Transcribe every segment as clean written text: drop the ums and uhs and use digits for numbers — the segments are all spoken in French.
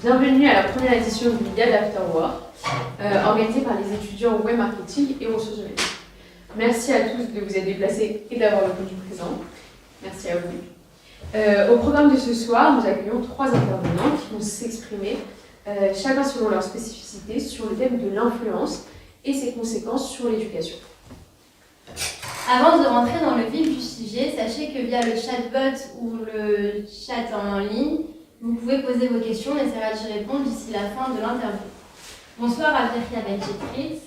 Bienvenue à la première édition du Yad After War, organisée par les étudiants en web marketing et ressources humaines. Merci à tous de vous être déplacés et d'avoir répondu présent. Merci à vous. Au programme de ce soir, nous accueillons 3 intervenants qui vont s'exprimer, chacun selon leur spécificité, sur le thème de l'influence et ses conséquences sur l'éducation. Avant de rentrer dans le vif du sujet, sachez que via le chatbot ou le chat en ligne, vous pouvez poser vos questions, on essaiera d'y répondre d'ici la fin de l'interview. Bonsoir Abdelkhader Ben-Jetrit,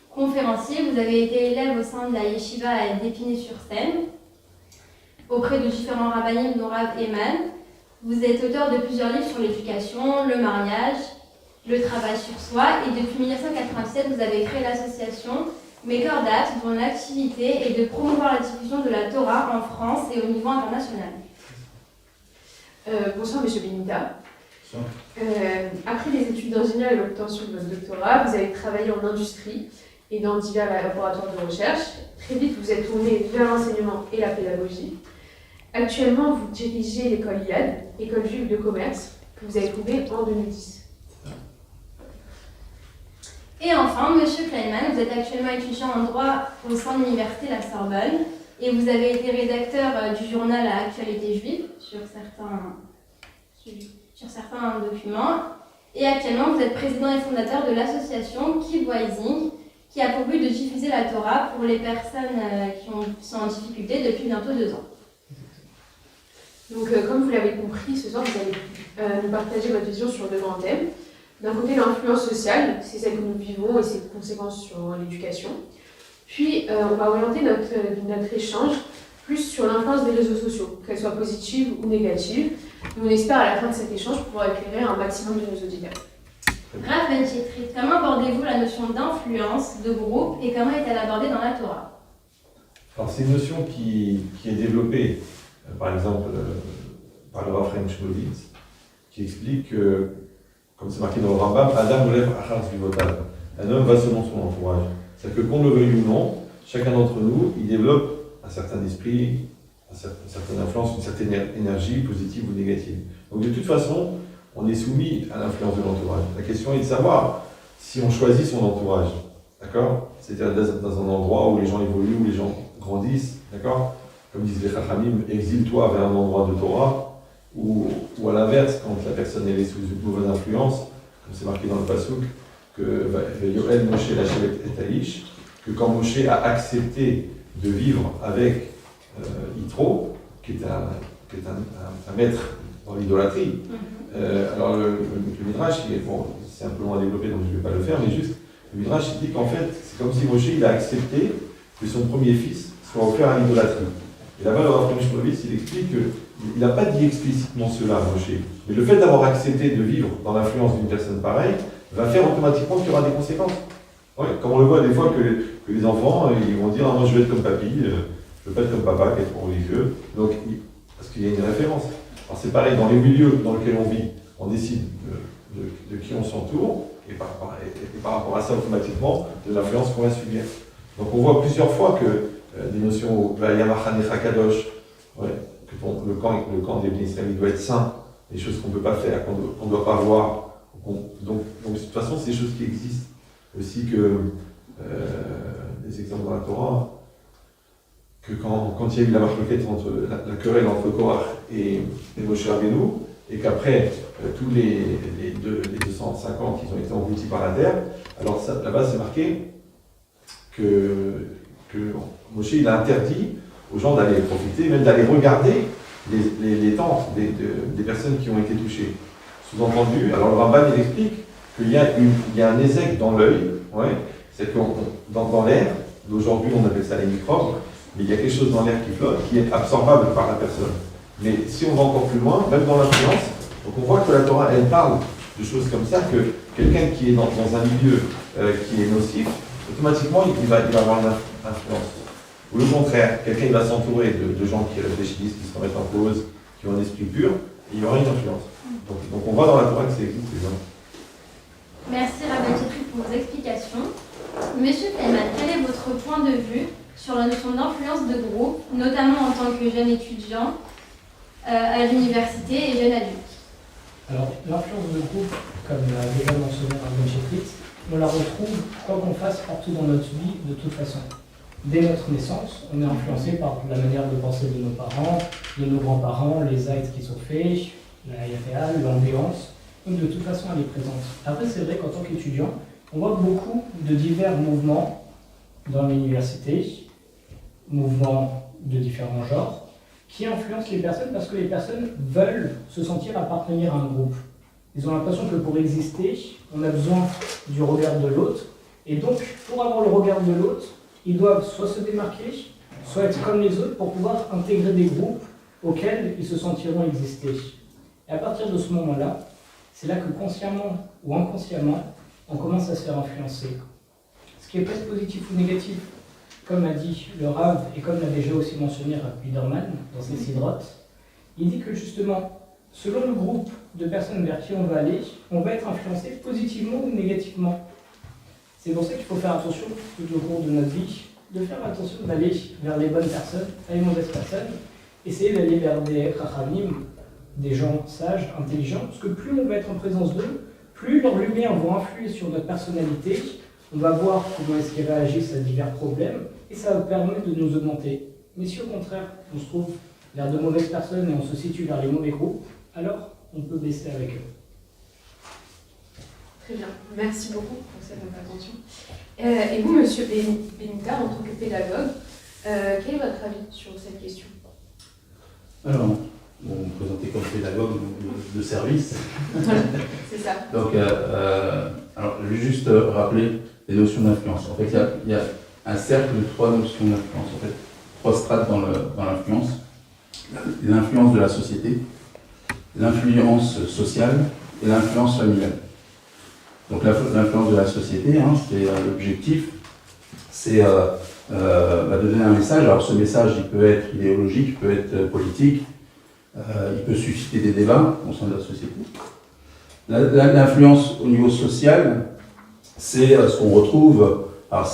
conférencier. Vous avez été élève au sein de la Yeshiva d'Épinay-sur-Seine, auprès de différents rabbinim dont Rav Eman. Vous êtes auteur de plusieurs livres sur l'éducation, le mariage, le travail sur soi, et depuis 1997, vous avez créé l'association Mekordat, dont l'activité est de promouvoir la diffusion de la Torah en France et au niveau international. Bonsoir M. Benita. Après les études d'ingénieur et l'obtention de votre doctorat, vous avez travaillé en industrie et dans divers laboratoires de recherche. Très vite, vous êtes tourné vers l'enseignement et la pédagogie. Actuellement, vous dirigez l'école IAD, école juive de commerce, que vous avez fondée en 2010. Et enfin, M. Kleinman, vous êtes actuellement étudiant en droit au sein de l'université La Sorbonne et vous avez été rédacteur du journal à Actualité Juive sur certains documents. Et actuellement, vous êtes président et fondateur de l'association Keep Wising, qui a pour but de diffuser la Torah pour les personnes qui sont en difficulté depuis bientôt 2 ans. Donc, comme vous l'avez compris, ce soir, vous allez nous partager votre vision sur 2 grands thèmes. D'un côté, l'influence sociale, c'est celle que nous vivons et ses conséquences sur l'éducation. Puis, on va orienter notre échange plus sur l'influence des réseaux sociaux, qu'elle soit positive ou négative. On espère à la fin de cet échange pouvoir éclairer un maximum de nos auditeurs. Rav Ben-Jetrit, comment abordez-vous la notion d'influence, de groupe, et comment est-elle abordée dans la Torah? Alors, c'est une notion qui est développée, par exemple, par le Rav Chaim Shmulevitz, qui explique que, comme c'est marqué dans le Rambam, Adam lève achar svivotav. Un homme va selon son entourage. C'est-à-dire que qu'on le veuille ou non, chacun d'entre nous, il développe un certain esprit, une certaine influence, une certaine énergie, positive ou négative. Donc de toute façon, on est soumis à l'influence de l'entourage. La question est de savoir si on choisit son entourage, d'accord? C'est-à-dire dans un endroit où les gens évoluent, où les gens grandissent, d'accord? Comme disent les Chachamim, exile-toi vers un endroit de Torah, ou à l'inverse, quand la personne est sous une mauvaise influence, comme c'est marqué dans le Passouk, que Yoel Moshe Lachevet et Taïch, que quand Moshe a accepté de vivre avec Yitro, qui est un maître dans l'idolâtrie, alors le Midrash, c'est un peu loin à développer donc je ne vais pas le faire, mais juste, le Midrash dit qu'en fait, c'est comme si Moshe il a accepté que son premier fils soit offert à l'idolâtrie. Et là-bas, le Rav Shmulevitz, il explique qu'il n'a pas dit explicitement cela, Moshe, mais le fait d'avoir accepté de vivre dans l'influence d'une personne pareille va faire automatiquement qu'il y aura des conséquences. Ouais, comme on le voit des fois que les enfants, ils vont dire « Ah, moi je veux être comme papy, je veux pas être comme papa, qui est trop religieux ». Donc, parce qu'il y a une référence. Alors c'est pareil, dans les milieux dans lesquels on vit, on décide de qui on s'entoure, et par rapport à ça, automatiquement, de l'influence qu'on va subir. Donc on voit plusieurs fois que des notions, Yamachanecha Kadosh, ouais, que le camp des bénis israélites doit être saint, des choses qu'on ne peut pas faire, qu'on ne doit pas voir. Donc de toute façon, c'est des choses qui existent. Aussi que des exemples dans la Torah, que quand il y a eu la marloquette entre la querelle entre Korach et Moshe Rabbeinu, et qu'après tous les 250 ils ont été engloutis par la terre, alors là-bas c'est marqué que Moshe il a interdit aux gens d'aller profiter, même d'aller regarder les tentes des personnes qui ont été touchées. Sous-entendu, alors le Ramban il explique qu'il y a un ézec dans l'œil, ouais, c'est que dans l'air, d'aujourd'hui on appelle ça les microbes, mais il y a quelque chose dans l'air qui flotte, qui est absorbable par la personne. Mais si on va encore plus loin, même dans l'influence, donc on voit que la Torah elle parle de choses comme ça, que quelqu'un qui est dans un milieu qui est nocif, automatiquement il va avoir une influence. Ou le contraire, quelqu'un va s'entourer de gens qui réfléchissent, qui se remettent en cause, qui ont un esprit pur, et il y aura une influence. Donc on voit dans la Torah que ça existe évidemment. Merci Rav Ben-Jetrit pour vos explications. Monsieur Kleinman, quel est votre point de vue sur la notion d'influence de groupe, notamment en tant que jeune étudiant à l'université et jeune adulte? Alors, l'influence de groupe, comme l'a déjà mentionné Rabban Sheprit, on la retrouve, quoi qu'on fasse, partout dans notre vie, de toute façon. Dès notre naissance, on est influencé par la manière de penser de nos parents, de nos grands-parents, les actes qui sont faits, la RA, l'ambiance. Donc, de toute façon, elle est présente. Après, c'est vrai qu'en tant qu'étudiant, on voit beaucoup de divers mouvements dans l'université, mouvements de différents genres, qui influencent les personnes parce que les personnes veulent se sentir appartenir à un groupe. Ils ont l'impression que pour exister, on a besoin du regard de l'autre. Et donc, pour avoir le regard de l'autre, ils doivent soit se démarquer, soit être comme les autres pour pouvoir intégrer des groupes auxquels ils se sentiront exister. Et à partir de ce moment-là, c'est là que consciemment ou inconsciemment, on commence à se faire influencer. Ce qui est presque positif ou négatif, comme a dit le Rav et comme l'a déjà aussi mentionné Rav Biderman dans ses sidrotes, il dit que justement, selon le groupe de personnes vers qui on va aller, on va être influencé positivement ou négativement. C'est pour ça qu'il faut faire attention tout au cours de notre vie, de faire attention d'aller vers les bonnes personnes, pas les mauvaises personnes, essayer d'aller vers des rachamim, des gens sages, intelligents, parce que plus on va être en présence d'eux, plus leurs lumières vont influer sur notre personnalité, on va voir comment est-ce qu'ils réagissent à divers problèmes, et ça va permettre de nous augmenter. Mais si au contraire, on se trouve vers de mauvaises personnes et on se situe vers les mauvais groupes, alors on peut baisser avec eux. Très bien, merci beaucoup pour cette intervention. Et vous, monsieur Benita, en tant que pédagogue, quel est votre avis sur cette question? Alors, vous me présentez comme pédagogue de service. C'est ça. Donc, alors, je vais juste rappeler les notions d'influence. En fait, il y a un cercle de 3 notions d'influence, en fait, 3 strates dans l'influence. L'influence de la société, l'influence sociale et l'influence familiale. Donc l'influence de la société, c'est l'objectif, c'est de donner un message. Alors ce message, il peut être idéologique, il peut être politique, il peut susciter des débats au sein de la société. L'influence au niveau social, c'est ce qu'on retrouve, alors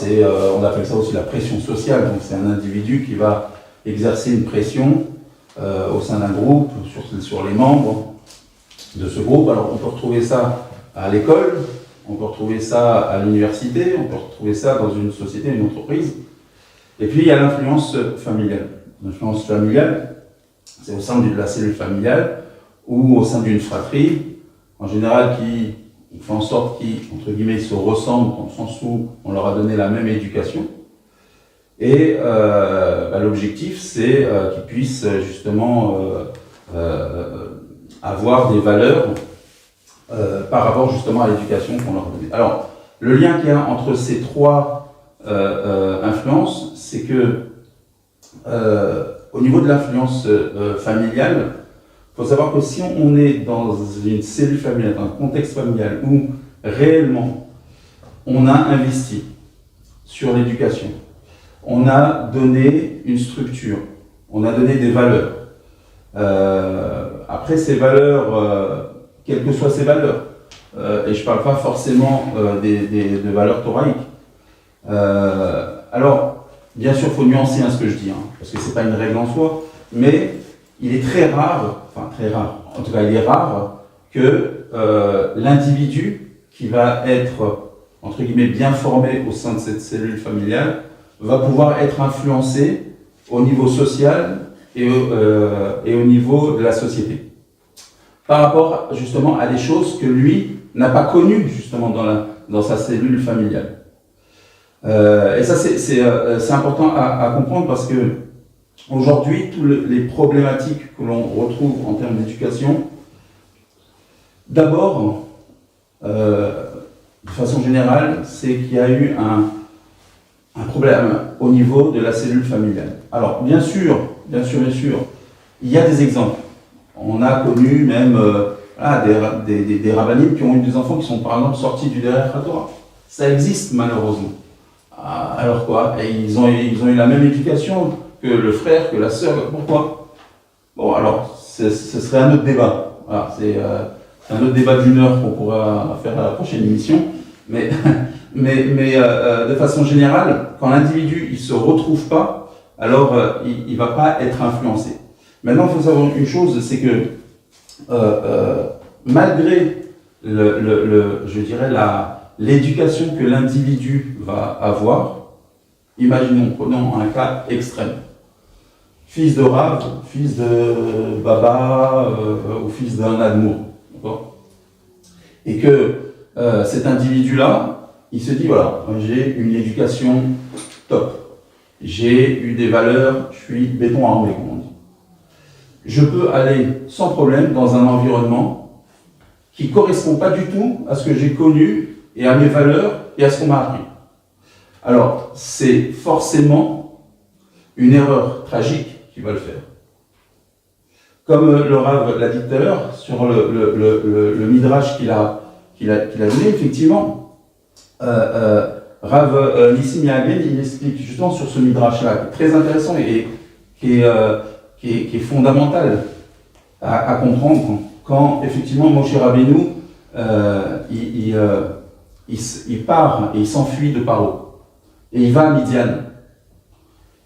on appelle ça aussi la pression sociale, donc c'est un individu qui va exercer une pression au sein d'un groupe, sur les membres de ce groupe. Alors on peut retrouver ça à l'école, on peut retrouver ça à l'université, on peut retrouver ça dans une société, une entreprise. Et puis il y a l'influence familiale. L'influence familiale, c'est au sein de la cellule familiale ou au sein d'une fratrie, en général qui fait en sorte qu'ils, entre guillemets, se ressemblent dans le sens où on leur a donné la même éducation. Et l'objectif, c'est qu'ils puissent justement avoir des valeurs par rapport justement à l'éducation qu'on leur a donnée. Alors, le lien qu'il y a entre ces 3 influences, c'est que au niveau de l'influence familiale, il faut savoir que si on est dans une cellule familiale, dans un contexte familial où réellement on a investi sur l'éducation, on a donné une structure, on a donné des valeurs. Après ces valeurs, quelles que soient ces valeurs, et je ne parle pas forcément de valeurs thoraïques. Alors, bien sûr, il faut nuancer ce que je dis, parce que ce n'est pas une règle en soi, mais il est très rare, en tout cas il est rare, que l'individu qui va être, entre guillemets, bien formé au sein de cette cellule familiale, va pouvoir être influencé au niveau social et au niveau de la société. Par rapport justement à des choses que lui n'a pas connues justement dans sa cellule familiale. Et ça c'est important à comprendre parce que aujourd'hui, toutes les problématiques que l'on retrouve en termes d'éducation, d'abord, de façon générale, c'est qu'il y a eu un problème au niveau de la cellule familiale. Alors, bien sûr, il y a des exemples. On a connu même des rabbinim qui ont eu des enfants qui sont par exemple sortis du derrière Torah. Ça existe malheureusement. Alors quoi? Et ils ont eu la même éducation que le frère, que la sœur. Pourquoi? Bon, alors, ce serait un autre débat. Voilà, c'est un autre débat d'1 heure qu'on pourra faire à la prochaine émission. Mais de façon générale, quand l'individu il se retrouve pas, alors il va pas être influencé. Maintenant, il faut savoir une chose, c'est que malgré je dirais l'éducation que l'individu va avoir, imaginons, prenons un cas extrême. Fils de Rav, fils de Baba ou fils d'un Admour. Et que cet individu-là, il se dit, voilà, j'ai une éducation top. J'ai eu des valeurs, je suis béton armé, comme on dit. Je peux aller sans problème dans un environnement qui ne correspond pas du tout à ce que j'ai connu et à mes valeurs et à ce qu'on m'a appris. Alors, c'est forcément une erreur tragique qui va le faire. Comme le Rav l'a dit tout à l'heure, sur le midrash qu'il a donné, effectivement, Rav Nissim Yagen, il explique justement sur ce midrash-là, qui est très intéressant et qui est fondamental à comprendre quand effectivement Moshe Rabbeinu il part et il s'enfuit de Paro. Et il va à Midian.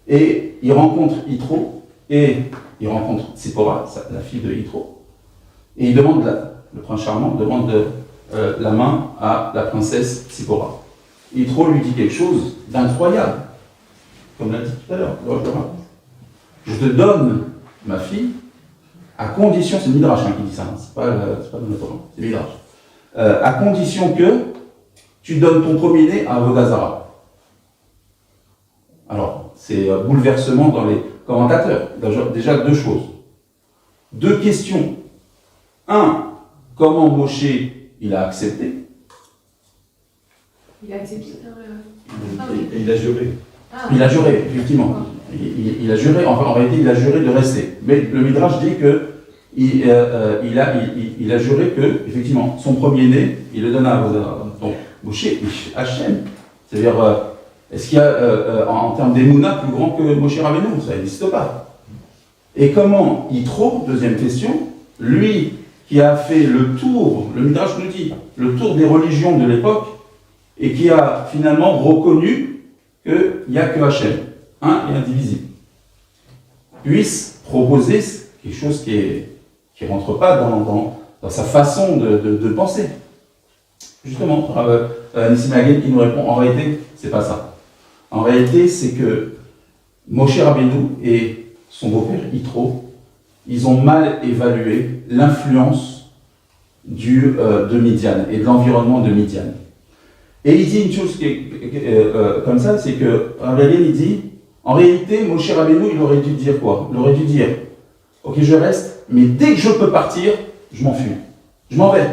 Et il rencontre Yitro et il rencontre Tzipora, la fille de Yitro. Et il demande, le prince charmant demande la main à la princesse Tzipora. Yitro lui dit quelque chose d'incroyable, comme l'a dit tout à l'heure. Je te donne ma fille à condition, c'est Midrash qui dit ça, hein, c'est pas de notre nom, c'est Midrash. À condition que tu donnes ton premier-né à Avodazara. Alors, c'est bouleversement dans les commentateurs. Déjà, deux choses. Deux questions. Un, comment Moshe il a accepté? Il a accepté. Et il a juré. Il a juré, effectivement. Il a juré, en réalité, il a juré de rester. Mais le Midrash dit que il a juré que, effectivement, son premier-né, il le donne à Avodazara. Donc, Moshe, Hachem, c'est-à-dire, est-ce qu'il y a, en termes d'Emouna, plus grand que Moshe Rabbeinu? Ça n'existe pas. Et comment Yitro, deuxième question, lui qui a fait le tour, le Midrash nous dit, le tour des religions de l'époque, et qui a finalement reconnu qu'il n'y a que Hachem, un et indivisible, puisse proposer quelque chose qui ne rentre pas dans sa façon de penser. Justement, Nissim Yagen qui nous répond, en réalité, c'est pas ça. En réalité, c'est que Moshe Rabbeinu et son beau-père Yitro, ils ont mal évalué l'influence de Midian et de l'environnement de Midian. Et il dit une chose comme ça, c'est que Rabbi Yagen, il dit, en réalité, Moshe Rabbeinu, il aurait dû dire quoi? Il aurait dû dire, ok, je reste, mais dès que je peux partir, je m'enfuis. Je m'en vais.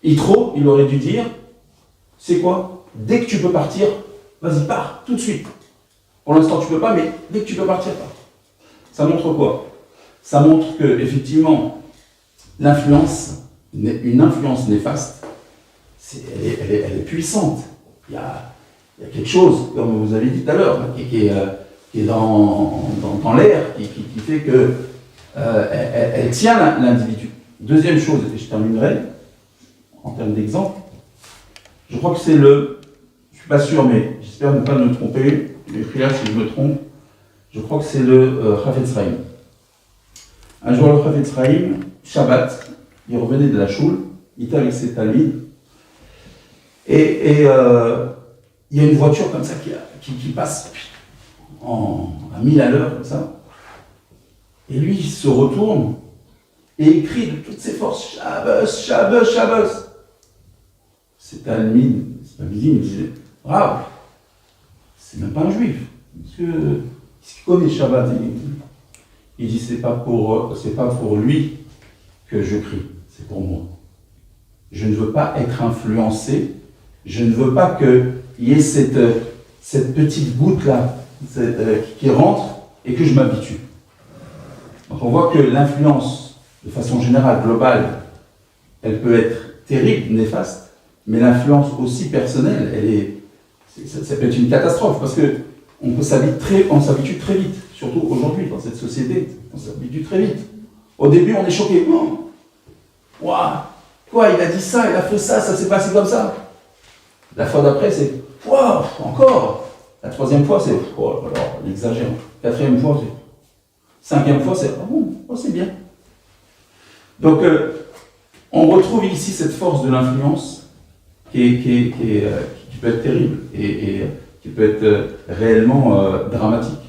Yitro, il aurait dû dire, c'est quoi? Dès que tu peux partir, vas-y, pars, tout de suite. Pour l'instant, tu peux pas, mais dès que tu peux partir, pars. Ça montre quoi? Ça montre que, effectivement, l'influence, une influence néfaste, elle est puissante. Il y a quelque chose, comme vous avez dit tout à l'heure, qui est dans l'air, qui fait que elle tient l'individu. Deuxième chose, et je terminerai, en termes d'exemple, je crois que c'est je suis pas sûr, mais j'espère ne pas me tromper, écris là si je me trompe, je crois que c'est le Chafetz Chaim. Un jour, le Chafetz Chaim, Shabbat, il revenait de la choule, il était avec ses talmides, et il y a une voiture comme ça qui passe à 1000 à l'heure, comme ça, et lui, il se retourne, et il crie de toutes ses forces, Shabbos, Shabbos, Shabbos. C'est Talmid, il me disait, bravo, c'est même pas un juif. Parce que, ce qu'il connaît Shabbat, il dit, c'est pas pour lui que je crie, c'est pour moi. Je ne veux pas être influencé, je ne veux pas qu'il y ait cette petite goutte-là qui rentre et que je m'habitue. Donc on voit que l'influence, de façon générale, globale, elle peut être terrible, néfaste, mais l'influence aussi personnelle, ça peut être une catastrophe, parce qu'on s'habitue très vite, surtout aujourd'hui, dans cette société, on s'habitue très vite. Au début, on est choqué. Waouh, quoi, il a dit ça, il a fait ça, ça s'est passé comme ça. La fois d'après, c'est waouh, encore. La troisième fois, c'est alors, il exagère. Quatrième fois, c'est. Cinquième fois, c'est ah bon, c'est bien. Donc, on retrouve ici cette force de l'influence qui peut être terrible et qui peut être réellement dramatique.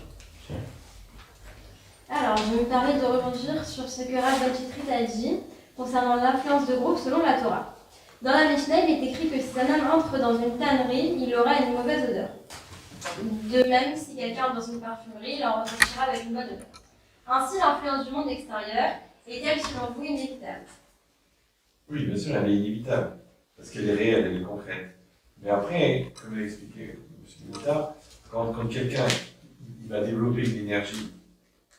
Alors, je me permets de rebondir sur ce que Rav Chitrit a dit concernant l'influence de groupe selon la Torah. Dans la Mishnah, il est écrit que si un homme entre dans une tannerie, il aura une mauvaise odeur. De même, si quelqu'un entre dans une parfumerie, il en ressortira avec une bonne odeur. Ainsi, l'influence du monde extérieur est-elle, selon vous, inévitable? Oui, bien sûr, elle est inévitable, parce qu'elle est réelle, elle est concrète. Mais après, comme l'a expliqué M. Mouta, quand quelqu'un il va développer une énergie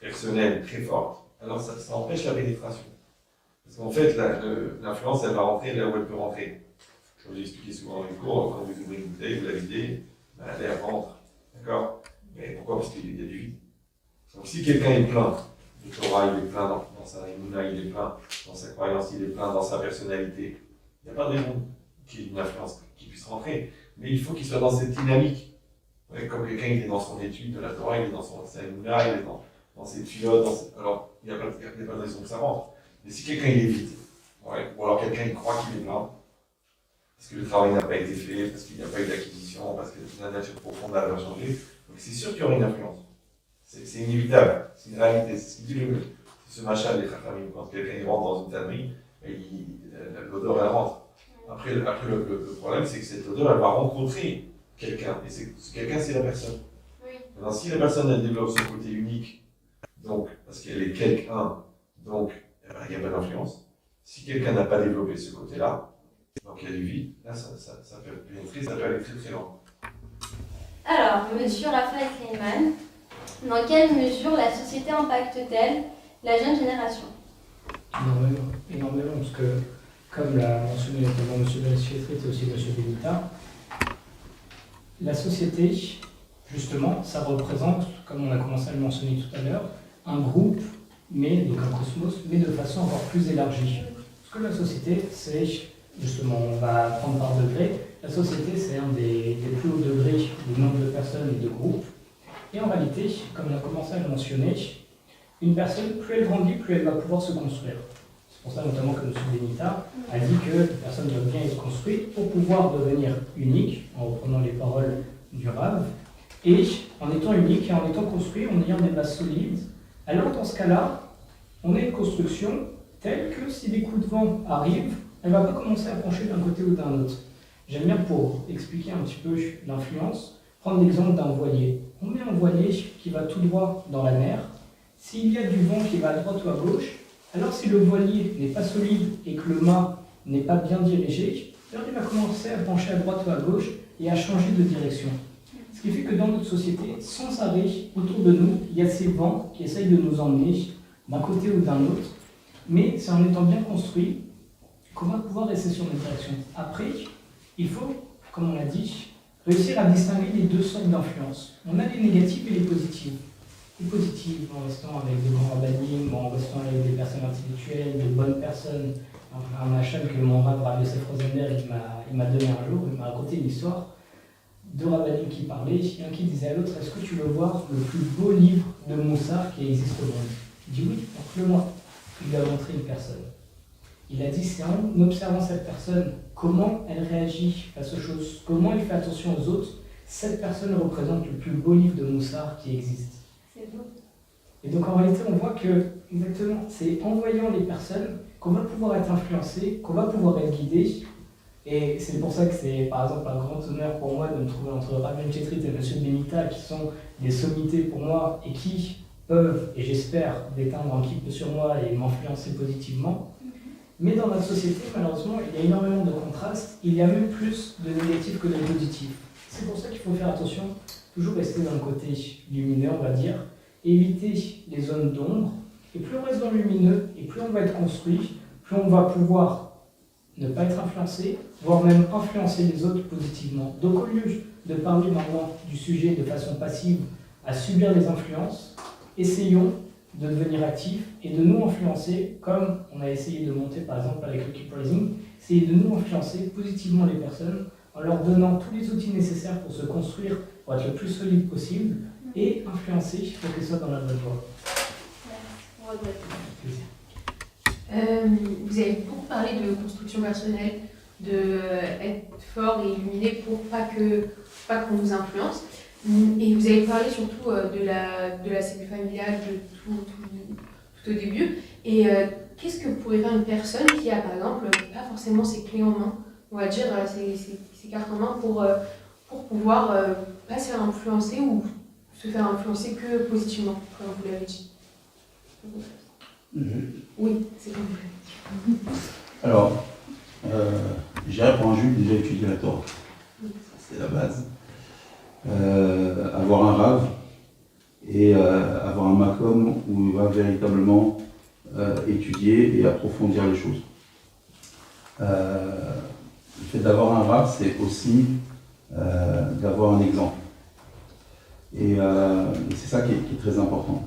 personnelle très forte, alors ça empêche la pénétration. Parce qu'en fait, l'influence, elle va rentrer là où elle peut rentrer. Comme j'ai expliqué souvent dans les cours, quand vous ouvrez une bouteille, vous la videz, ben, l'air rentre. D'accord? Mais pourquoi? Parce qu'il y a du vide. Donc si quelqu'un est plein de Torah, il est plein dans sa émouna, il est plein dans sa croyance, il est plein dans sa personnalité, il n'y a pas de raison qu'il y ait une influence qui puisse rentrer. Mais il faut qu'il soit dans cette dynamique. Ouais, comme quelqu'un il est dans son étude de la Torah, il est dans sa émouna, il est dans ses pilotes, alors il n'y a pas de raison que ça rentre. Mais si quelqu'un il est vide, ouais, ou alors quelqu'un il croit qu'il est plein, parce que le travail n'a pas été fait, parce qu'il n'y a pas eu d'acquisition, parce que la nature profonde n'a pas changé, donc c'est sûr qu'il y aura une influence. C'est inévitable, c'est une réalité, c'est ce qu'il dit ce machin des Chachamim. Quand quelqu'un il rentre dans une tannerie, l'odeur elle rentre. Après le problème c'est que cette odeur elle va rencontrer quelqu'un, et quelqu'un c'est la personne. Oui. Maintenant si la personne elle développe son côté unique, donc parce qu'elle est quelqu'un, donc il n'y a pas d'influence. Si quelqu'un n'a pas développé ce côté-là, donc il y a du vide, là ça peut pénétrer, ça peut aller très très loin. Alors, Monsieur Raphaël Kleiman, dans quelle mesure la société impacte-t-elle la jeune génération? Énormément, parce que, comme l'a mentionné notamment M. Belchitrit et aussi M. Benita, la société, justement, ça représente, comme on a commencé à le mentionner tout à l'heure, un groupe, donc un cosmos, mais de façon encore plus élargie. Parce que la société, c'est, justement, on va prendre par degré, la société, c'est un des plus hauts degrés du nombre de personnes et de groupes. Et en réalité, comme on a commencé à le mentionner, une personne, plus elle grandit, plus elle va pouvoir se construire. C'est pour ça notamment que M. Benita a dit que la personne doit bien être construite pour pouvoir devenir unique, en reprenant les paroles du Rav, et en étant unique et en étant construit, en ayant des bases solides. Alors dans ce cas-là, on a une construction telle que si des coups de vent arrivent, elle ne va pas commencer à pencher d'un côté ou d'un autre. J'aime bien, pour expliquer un petit peu l'influence, prendre l'exemple d'un voilier. On met un voilier qui va tout droit dans la mer. S'il y a du vent qui va à droite ou à gauche, alors si le voilier n'est pas solide et que le mât n'est pas bien dirigé, alors il va commencer à pencher à droite ou à gauche et à changer de direction. Ce qui fait que dans notre société, sans arrêt, autour de nous, il y a ces vents qui essayent de nous emmener d'un côté ou d'un autre, mais c'est en étant bien construit qu'on va pouvoir rester sur notre direction. Après, il faut, comme on l'a dit, réussir à distinguer les deux sortes d'influence. On a les négatives et les positives. Les positives, en restant avec de grands rabbinim, en restant avec des personnes intellectuelles, de bonnes personnes. Un machin que mon rabbin, Rav Yosef Rosenberg, il m'a donné un jour, il m'a raconté une histoire. Deux rabbinim qui parlaient, un qui disait à l'autre, est-ce que tu veux voir le plus beau livre de Moussard qui existe au monde? Il dit oui, montre-le-moi. Il lui a montré une personne. Il a dit, c'est en observant cette personne, comment elle réagit face aux choses, comment elle fait attention aux autres, cette personne représente le plus beau livre de Moussard qui existe. C'est beau. Et donc en réalité, on voit que, exactement, c'est en voyant les personnes qu'on va pouvoir être influencé, qu'on va pouvoir être guidé. Et c'est pour ça que c'est, par exemple, un grand honneur pour moi de me trouver entre Rav Chitrit et M. Benita, qui sont des sommités pour moi et qui peuvent, et j'espère, déteindre un petit peu sur moi et m'influencer positivement. Mais dans notre société, malheureusement, il y a énormément de contrastes. Il y a même plus de négatifs que de positifs. C'est pour ça qu'il faut faire attention, toujours rester dans le côté lumineux, on va dire, éviter les zones d'ombre. Et plus on reste dans le lumineux, et plus on va être construit, plus on va pouvoir ne pas être influencé, voire même influencer les autres positivement. Donc au lieu de parler maintenant du sujet de façon passive à subir les influences, essayons de devenir actifs et de nous influencer, comme on a essayé de monter par exemple avec le Keep Rising, essayer de nous influencer positivement les personnes en leur donnant tous les outils nécessaires pour se construire, pour être le plus solide possible et influencer pour qu'ils soient dans la bonne voie. Merci. Vous avez beaucoup parlé de construction personnelle, de être fort et illuminé pour pas qu'on nous influence. Et vous avez parlé surtout de la cellule familiale, de tout au début. Et qu'est-ce que pourrait faire une personne qui a, par exemple, pas forcément ses clés en main, on va dire ses cartes en main, pour pouvoir pas se faire influencer ou se faire influencer que positivement, comme vous l'avez dit. Oui, c'est comme vous l'avez dit. Alors, je dirais pour un juif déjà étudier la Torah. C'est la base. Avoir un rave et avoir un makom où il va véritablement étudier et approfondir les choses. Le fait d'avoir un rave, c'est aussi d'avoir un exemple. Et c'est ça qui est très important.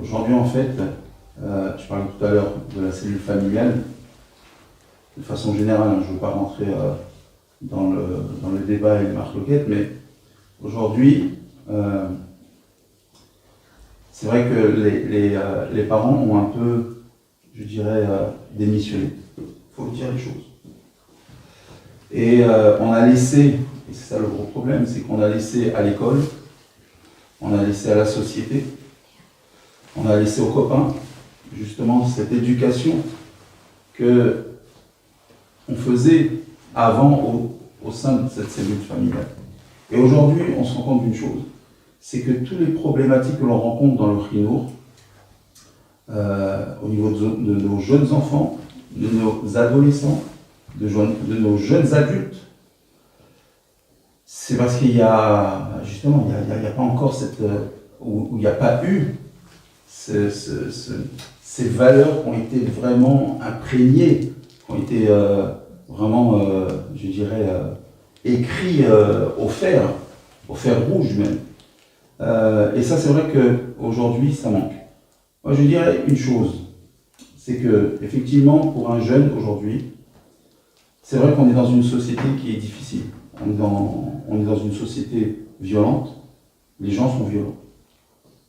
Aujourd'hui, en fait, je parlais tout à l'heure de la cellule familiale. De façon générale, je ne veux pas rentrer dans le débat et les marloquettes, mais aujourd'hui, c'est vrai que les parents ont un peu, je dirais, démissionné. Il faut dire les choses. Et on a laissé, et c'est ça le gros problème, c'est qu'on a laissé à l'école, on a laissé à la société, on a laissé aux copains, justement, cette éducation que on faisait avant au sein de cette cellule familiale. Et aujourd'hui, on se rend compte d'une chose, c'est que toutes les problématiques que l'on rencontre dans le Chinour, au niveau de nos jeunes enfants, de nos adolescents, de nos jeunes adultes, c'est parce qu'il y a, justement, il n'y a pas encore cette, où il n'y a pas eu ces valeurs qui ont été vraiment imprégnées, qui ont été vraiment, je dirais, écrits au fer rouge même. Et ça, c'est vrai qu'aujourd'hui, ça manque. Moi, je dirais une chose, c'est que, effectivement, pour un jeune aujourd'hui, c'est vrai qu'on est dans une société qui est difficile. On est dans une société violente, les gens sont violents.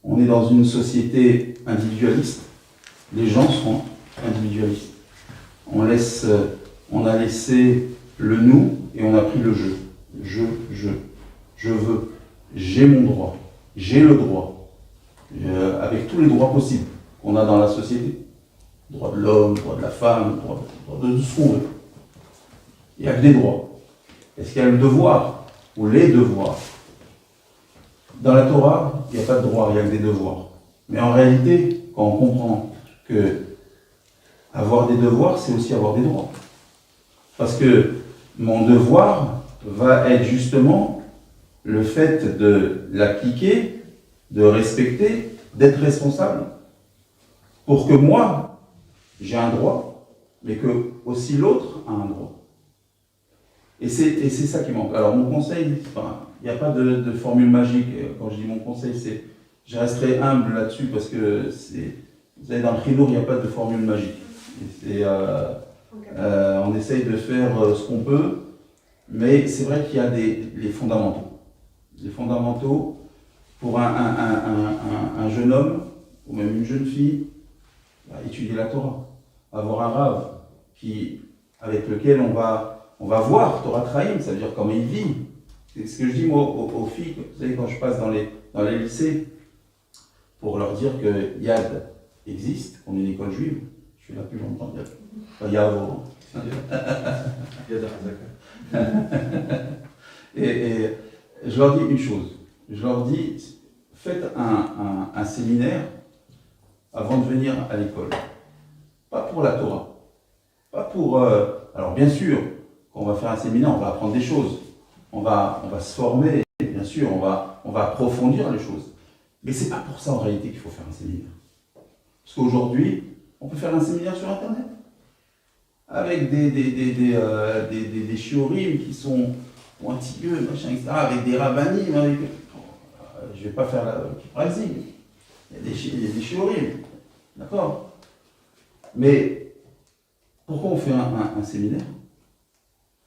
On est dans une société individualiste, les gens sont individualistes. On a laissé le nous et on a pris le je. Je veux, j'ai mon droit, j'ai le droit, avec tous les droits possibles qu'on a dans la société. Droit de l'homme, droit de la femme, droit de ce qu'on veut. Il n'y a que des droits. Est-ce qu'il y a le devoir ou les devoirs? Dans la Torah, il n'y a pas de droit, il n'y a que des devoirs. Mais en réalité, quand on comprend que avoir des devoirs, c'est aussi avoir des droits. Parce que mon devoir va être justement le fait de l'appliquer, de respecter, d'être responsable, pour que moi, j'ai un droit, mais que aussi l'autre a un droit. Et c'est ça qui manque. Alors mon conseil, il n'y a pas de formule magique. Quand je dis mon conseil, c'est, je resterai humble là-dessus parce que vous savez, dans le Chinour, il n'y a pas de formule magique. On essaye de faire ce qu'on peut, mais c'est vrai qu'il y a les fondamentaux. Les fondamentaux pour un jeune homme ou même une jeune fille, étudier la Torah, avoir un rave avec lequel on va voir Torah Traim, ça veut dire comment il vit. C'est ce que je dis moi aux filles, vous savez, quand je passe dans les lycées, pour leur dire que Yad existe, qu'on est une école juive. Je suis là plus longtemps, Yad. Et je leur dis une chose, je leur dis, faites un séminaire avant de venir à l'école. Pas pour la Torah, pas pour... alors bien sûr, quand on va faire un séminaire, on va apprendre des choses, on va se former, bien sûr, on va approfondir les choses. Mais c'est pas pour ça en réalité qu'il faut faire un séminaire. Parce qu'aujourd'hui, on peut faire un séminaire sur Internet, avec des shiurim qui sont pointilleux, machin, etc., avec des rabbanim, je ne vais pas faire la praxis. Il y a des shiurim, d'accord? Mais pourquoi on fait un séminaire?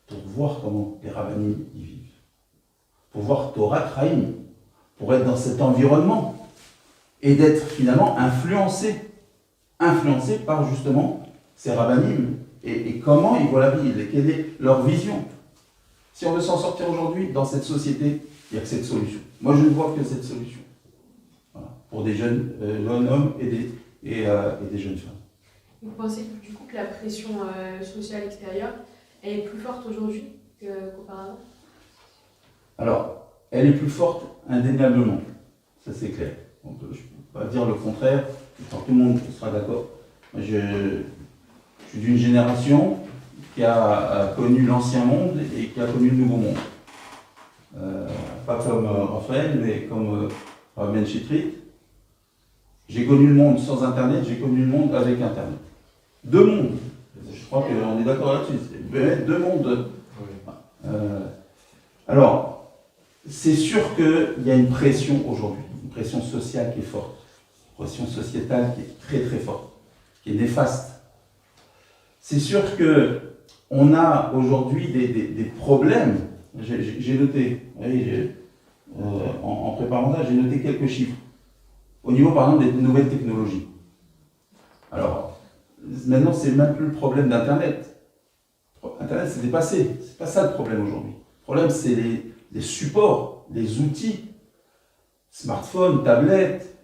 Pour voir comment les rabbanim y vivent. Pour voir Torah Traim, pour être dans cet environnement et d'être finalement influencé par justement ces rabbinim et comment ils voient la vie, quelle est leur vision. Si on veut s'en sortir aujourd'hui dans cette société, il n'y a que cette solution. Moi, je ne vois que cette solution. Voilà. Pour des jeunes hommes et des jeunes femmes. Vous pensez du coup que la pression sociale extérieure elle est plus forte aujourd'hui qu'auparavant? Alors, elle est plus forte indéniablement, ça c'est clair. Je ne peux pas dire le contraire, tout le monde sera d'accord. Je suis d'une génération qui a connu l'ancien monde et qui a connu le nouveau monde. Pas comme Raphaël, mais comme Ben Chitrit. J'ai connu le monde sans Internet, j'ai connu le monde avec Internet. Deux mondes. Je crois qu'on est d'accord là-dessus. C'est deux mondes. Alors, c'est sûr qu'il y a une pression aujourd'hui, une pression sociale qui est forte, une pression sociétale qui est très très forte, qui est néfaste. C'est sûr qu'on a aujourd'hui des problèmes. J'ai noté, en préparant ça, j'ai noté quelques chiffres. Au niveau, par exemple, des nouvelles technologies. Alors, maintenant, c'est même plus le problème d'Internet. Internet, c'est dépassé. C'est pas ça le problème aujourd'hui. Le problème, c'est les supports, les outils, smartphones, tablettes.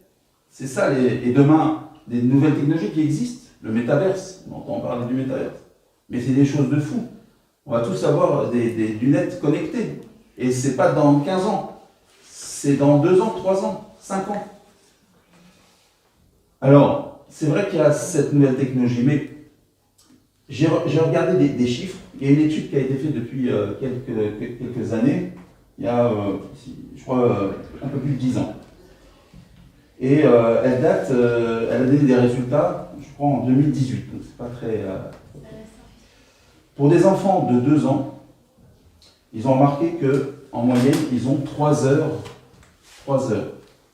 C'est ça, et demain, des nouvelles technologies qui existent. Le métaverse, on entend parler du métaverse. Mais c'est des choses de fou. On va tous avoir des lunettes connectées. Et c'est pas dans 15 ans. C'est dans 2 ans, 3 ans, 5 ans. Alors, c'est vrai qu'il y a cette nouvelle technologie, mais j'ai regardé des chiffres. Il y a une étude qui a été faite depuis quelques années, il y a, je crois, un peu plus de 10 ans. Et elle a donné des résultats, je crois, en 2018, donc c'est pas très... Pour des enfants de 2 ans, ils ont remarqué qu'en moyenne, ils ont 3 heures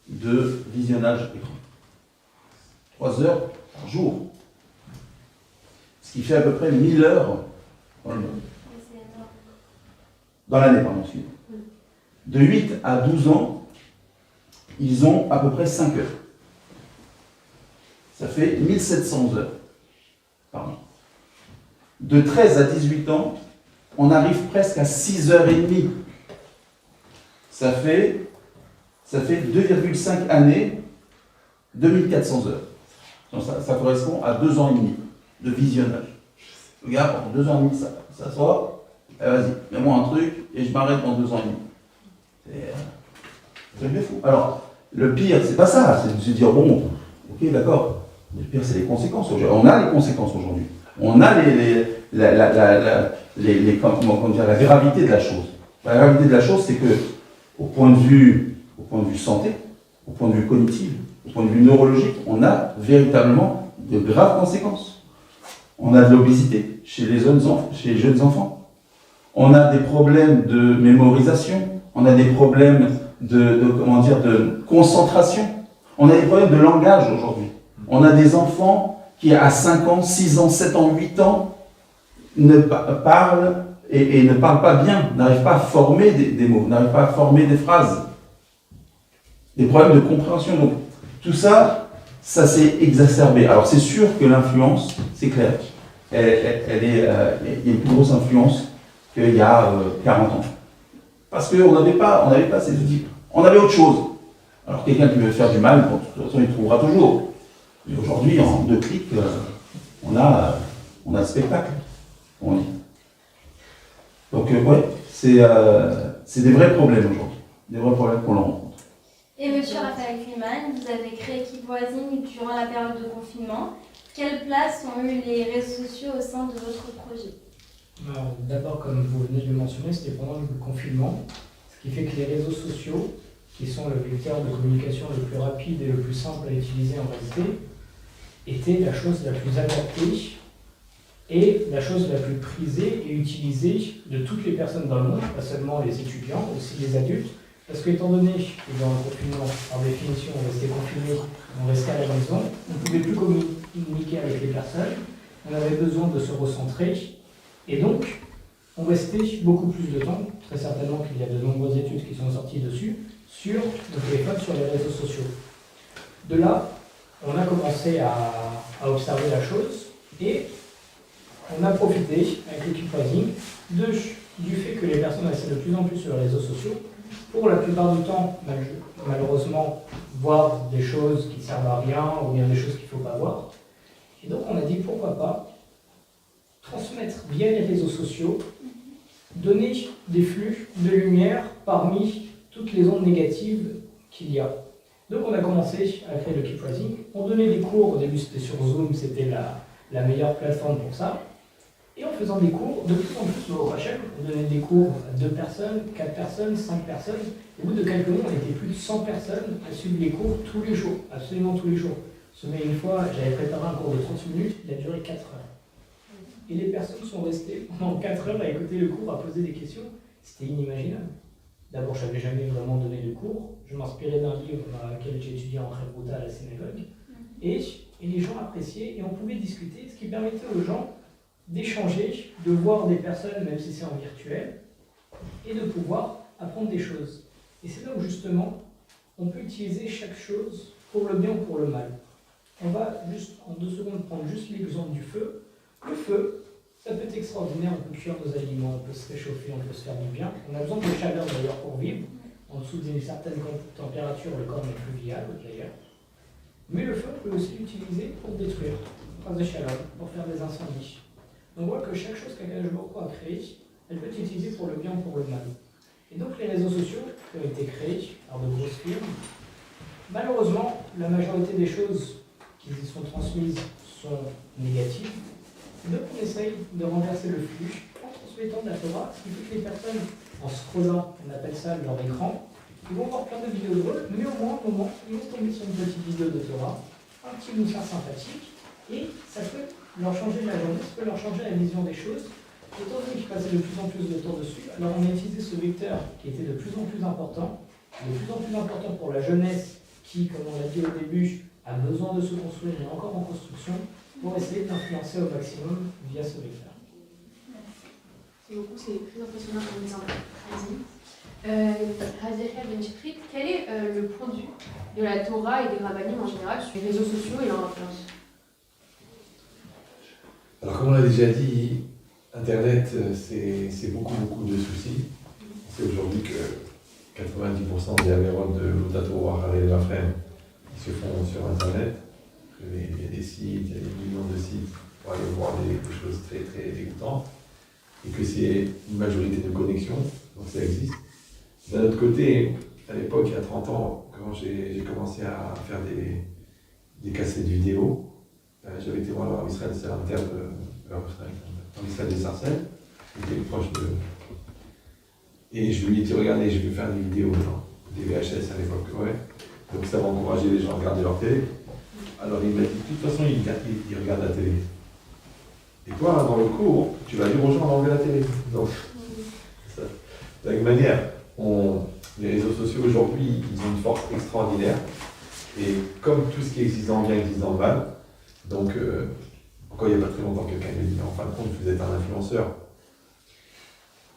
de visionnage écran. 3 heures par jour. Ce qui fait à peu près 1000 heures dans l'année, pardon, excusez-moi. De 8 à 12 ans, ils ont à peu près 5 heures. Ça fait 1700 heures par an. De 13 à 18 ans, on arrive presque à 6h30. Ça fait 2,5 années, 2400 heures. Donc ça correspond à 2 ans et demi de visionnage. Le gars, pendant 2 ans et demi, ça s'assoit, vas-y, mets-moi un truc, et je m'arrête dans 2 ans et demi. C'est un truc de fou. Alors, le pire, c'est pas ça, c'est de se dire, bon, ok, d'accord. Le pire, c'est les conséquences. On a les conséquences aujourd'hui. On a la gravité de la chose. La gravité de la chose, c'est que, au point de vue santé, au point de vue cognitif, au point de vue neurologique, on a véritablement de graves conséquences. On a de l'obésité chez les jeunes enfants. On a des problèmes de mémorisation. On a des problèmes de concentration. On a des problèmes de langage aujourd'hui. On a des enfants qui, à 5 ans, 6 ans, 7 ans, 8 ans, ne parlent et ne parlent pas bien, n'arrivent pas à former des mots, n'arrivent pas à former des phrases. Des problèmes de compréhension. Donc, tout ça, ça s'est exacerbé. Alors, c'est sûr que l'influence, c'est clair, il y a une plus grosse influence qu'il y a 40 ans. Parce qu'on n'avait pas ces outils. On avait autre chose. Alors, quelqu'un qui veut faire du mal, bon, de toute façon, il trouvera toujours. Et aujourd'hui, en 2 clics, on a le spectacle. On dit. Donc, ouais, c'est des vrais problèmes aujourd'hui. Des vrais problèmes qu'on rencontre. Et monsieur Raphaël Kliman, vous avez créé Équipe Voisine durant la période de confinement. Quelle place ont eu les réseaux sociaux au sein de votre projet? Alors, d'abord, comme vous venez de le mentionner, c'était pendant le confinement, ce qui fait que les réseaux sociaux, qui sont le vecteur de communication le plus rapide et le plus simple à utiliser en réalité, étaient la chose la plus adaptée et la chose la plus prisée et utilisée de toutes les personnes dans le monde, pas seulement les étudiants, aussi les adultes. Parce que, étant donné que dans le confinement, par définition, on restait confiné, on restait à la maison, on ne pouvait plus communiquer avec les personnes, on avait besoin de se recentrer, et donc, on restait beaucoup plus de temps, très certainement qu'il y a de nombreuses études qui sont sorties dessus, sur le téléphone, sur les réseaux sociaux. De là, on a commencé à observer la chose, et on a profité, avec le keeprising, du fait que les personnes restent de plus en plus sur les réseaux sociaux, pour la plupart du temps, malheureusement, voir des choses qui ne servent à rien ou bien des choses qu'il ne faut pas voir. Et donc on a dit pourquoi pas transmettre via les réseaux sociaux, donner des flux de lumière parmi toutes les ondes négatives qu'il y a. Donc on a commencé à créer le keeprising. On donnait des cours, au début c'était sur Zoom, c'était la meilleure plateforme pour ça. Et en faisant des cours, de plus en plus au HM, on donnait des cours à 2 personnes, 4 personnes, 5 personnes. Au bout de quelques mois, on était plus de 100 personnes à suivre les cours tous les jours, absolument tous les jours. Je me souviens une fois, j'avais préparé un cours de 30 minutes, il a duré 4 heures. Et les personnes sont restées pendant 4 heures à écouter le cours, à poser des questions. C'était inimaginable. D'abord, je n'avais jamais vraiment donné de cours. Je m'inspirais d'un livre dans lequel j'ai étudié en Rebrouta à la synagogue. Et les gens appréciaient et on pouvait discuter, ce qui permettait aux gens d'échanger, de voir des personnes, même si c'est en virtuel, et de pouvoir apprendre des choses. Et c'est là où justement, on peut utiliser chaque chose pour le bien ou pour le mal. On va juste, en 2 secondes, prendre juste l'exemple du feu. Le feu, ça peut être extraordinaire, on peut cuire nos aliments, on peut se réchauffer, on peut se faire du bien. On a besoin de chaleur d'ailleurs pour vivre. En dessous d'une certaine température, le corps n'est plus viable d'ailleurs. Mais le feu, on peut aussi l'utiliser pour détruire, pour faire des chaleurs, pour faire des incendies. On voit que chaque chose qu'Akadosh Baruch Hu a créée, elle peut être utilisée pour le bien ou pour le mal. Et donc les réseaux sociaux qui ont été créés par de grosses firmes, malheureusement, la majorité des choses qui y sont transmises sont négatives. Donc on essaye de renverser le flux en transmettant de la Torah, ce qui fait que les personnes, en scrollant, on appelle ça leur écran, ils vont voir plein de vidéos drôles, mais au moins, ils vont tomber sur une petite vidéo de Torah, un petit moussard sympathique, et ça peut leur changer la journée, ça peut leur changer la vision des choses. Étant donné qu'ils passaient de plus en plus de temps dessus, alors on a utilisé ce vecteur qui était de plus en plus important pour la jeunesse qui, comme on l'a dit au début, a besoin de se construire et est encore en construction, pour essayer d'influencer au maximum via ce vecteur. Merci beaucoup, c'est très impressionnant comme exemple. Hazael Ben Shiprit, quel est le point de vue de la Torah et des rabbinim en général sur les réseaux sociaux et leur influence? Alors, comme on l'a déjà dit, Internet, c'est beaucoup de soucis. On sait aujourd'hui que 90% des avérotes de l'Otato, Harare et Vafrem, ils se font sur Internet. Il y a des sites, il y a des millions de sites pour aller voir des choses très très dégoûtantes. Et que c'est une majorité de connexions, donc ça existe. D'un autre côté, à l'époque, il y a 30 ans, quand j'ai commencé à faire des cassettes vidéo, j'avais été voir Israël Salanter Israël des Sarcelles, qui était proche de. Et je lui ai dit, regardez, je vais faire des vidéos, des VHS à l'époque, ouais. Donc ça va encourager les gens à regarder leur télé. Alors il m'a dit, de toute façon, il regarde la télé. Et toi, dans le cours, tu vas dire aux gens d'enlever la télé. Donc, ça, de la même manière, les réseaux sociaux aujourd'hui, ils ont une force extraordinaire. Et comme tout ce qui existe dans le bien existe dans le mal, donc, encore il n'y a pas très longtemps, quelqu'un m'a dit, mais en fin de compte, vous êtes un influenceur.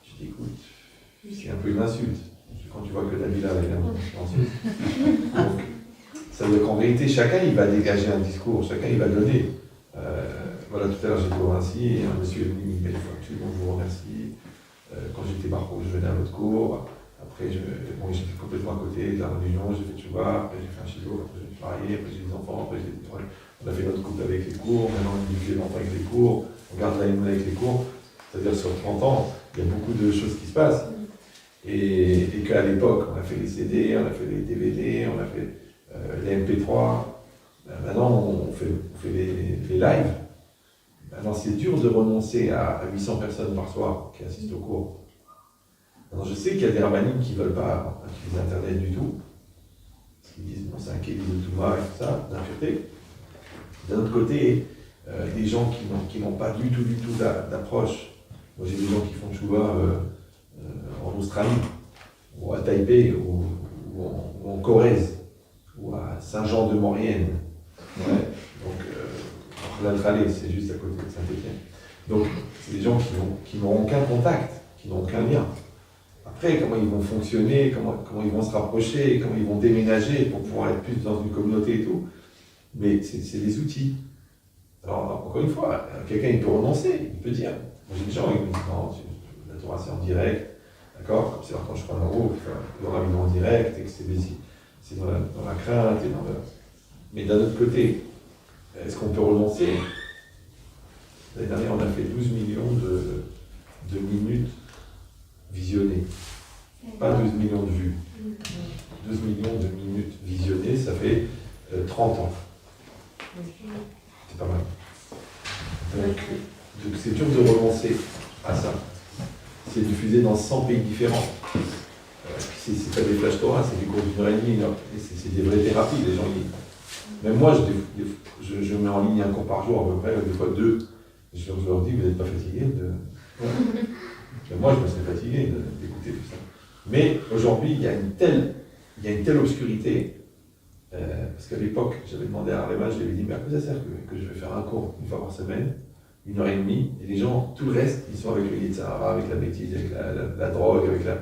Je dis, écoute, c'est un peu une insulte. Quand tu vois que Nabila est un influenceuse. Donc, ça veut dire qu'en vérité, chacun il va dégager un discours, chacun il va donner. Voilà, tout à l'heure j'étais au Vinci et un monsieur est venu, belle fois, je vous remercie. Quand j'étais barreau, je venais à l'autre cours. Après, j'étais complètement à côté de la religion, j'ai fait tchouba, après j'ai fait un chilo, après j'ai marié, après j'ai des enfants, après on a fait notre couple avec les cours, maintenant on éduque les enfants avec les cours, on garde la limonade avec les cours. C'est-à-dire sur 30 ans, il y a beaucoup de choses qui se passent. Et qu'à l'époque, on a fait les CD, on a fait les DVD, on a fait les MP3. Maintenant, on fait les lives. Maintenant, c'est dur de renoncer à 800 personnes par soir qui assistent au cours. Alors, je sais qu'il y a des rabbinimes qui ne veulent pas utiliser Internet du tout. Parce qu'ils disent, bon, c'est un kéli de Touma et tout ça, d'impureté. D'un autre côté, des gens qui n'ont pas du tout d'approche. Moi, j'ai des gens qui font tchouba en Australie, ou à Taipei, ou en Corrèze, ou à Saint-Jean-de-Maurienne. Ouais. Donc, l'Altralé, c'est juste à côté de Saint-Étienne. Donc, c'est des gens qui n'ont aucun contact, qui n'ont aucun lien. Après, comment ils vont fonctionner, comment ils vont se rapprocher, comment ils vont déménager pour pouvoir être plus dans une communauté et tout. Mais c'est des outils. Alors, encore une fois, quelqu'un il peut renoncer, il peut dire. Moi j'ai des gens qui me disent non, la Torah c'est en direct, d'accord? Comme c'est quand je prends un euro, il y aura une en direct, et que c'est dans la crainte, et dans le... Mais d'un autre côté, est-ce qu'on peut renoncer? L'année dernière, on a fait 12 millions de minutes visionnées. Pas 12 millions de vues. 12 millions de minutes visionnées, ça fait 30 ans. C'est pas mal. Donc c'est dur de renoncer à ça. C'est diffusé dans 100 pays différents. C'est pas des flash Torah, c'est des cours d'une heure et demie. C'est des vraies thérapies. Les gens, même moi, je mets en ligne un cours par jour, à peu près, des fois 2. Je leur dis, vous n'êtes pas fatigué Mais moi, je me serais fatigué d'écouter tout ça. Mais aujourd'hui, il y a une telle obscurité. Parce qu'à l'époque, j'avais demandé à Arlema, je lui avais dit, mais à quoi ça sert que je vais faire un cours une fois par semaine, 1h30, et les gens, tout le reste, ils sont avec le Yitzhara, avec la bêtise, avec la drogue, avec la...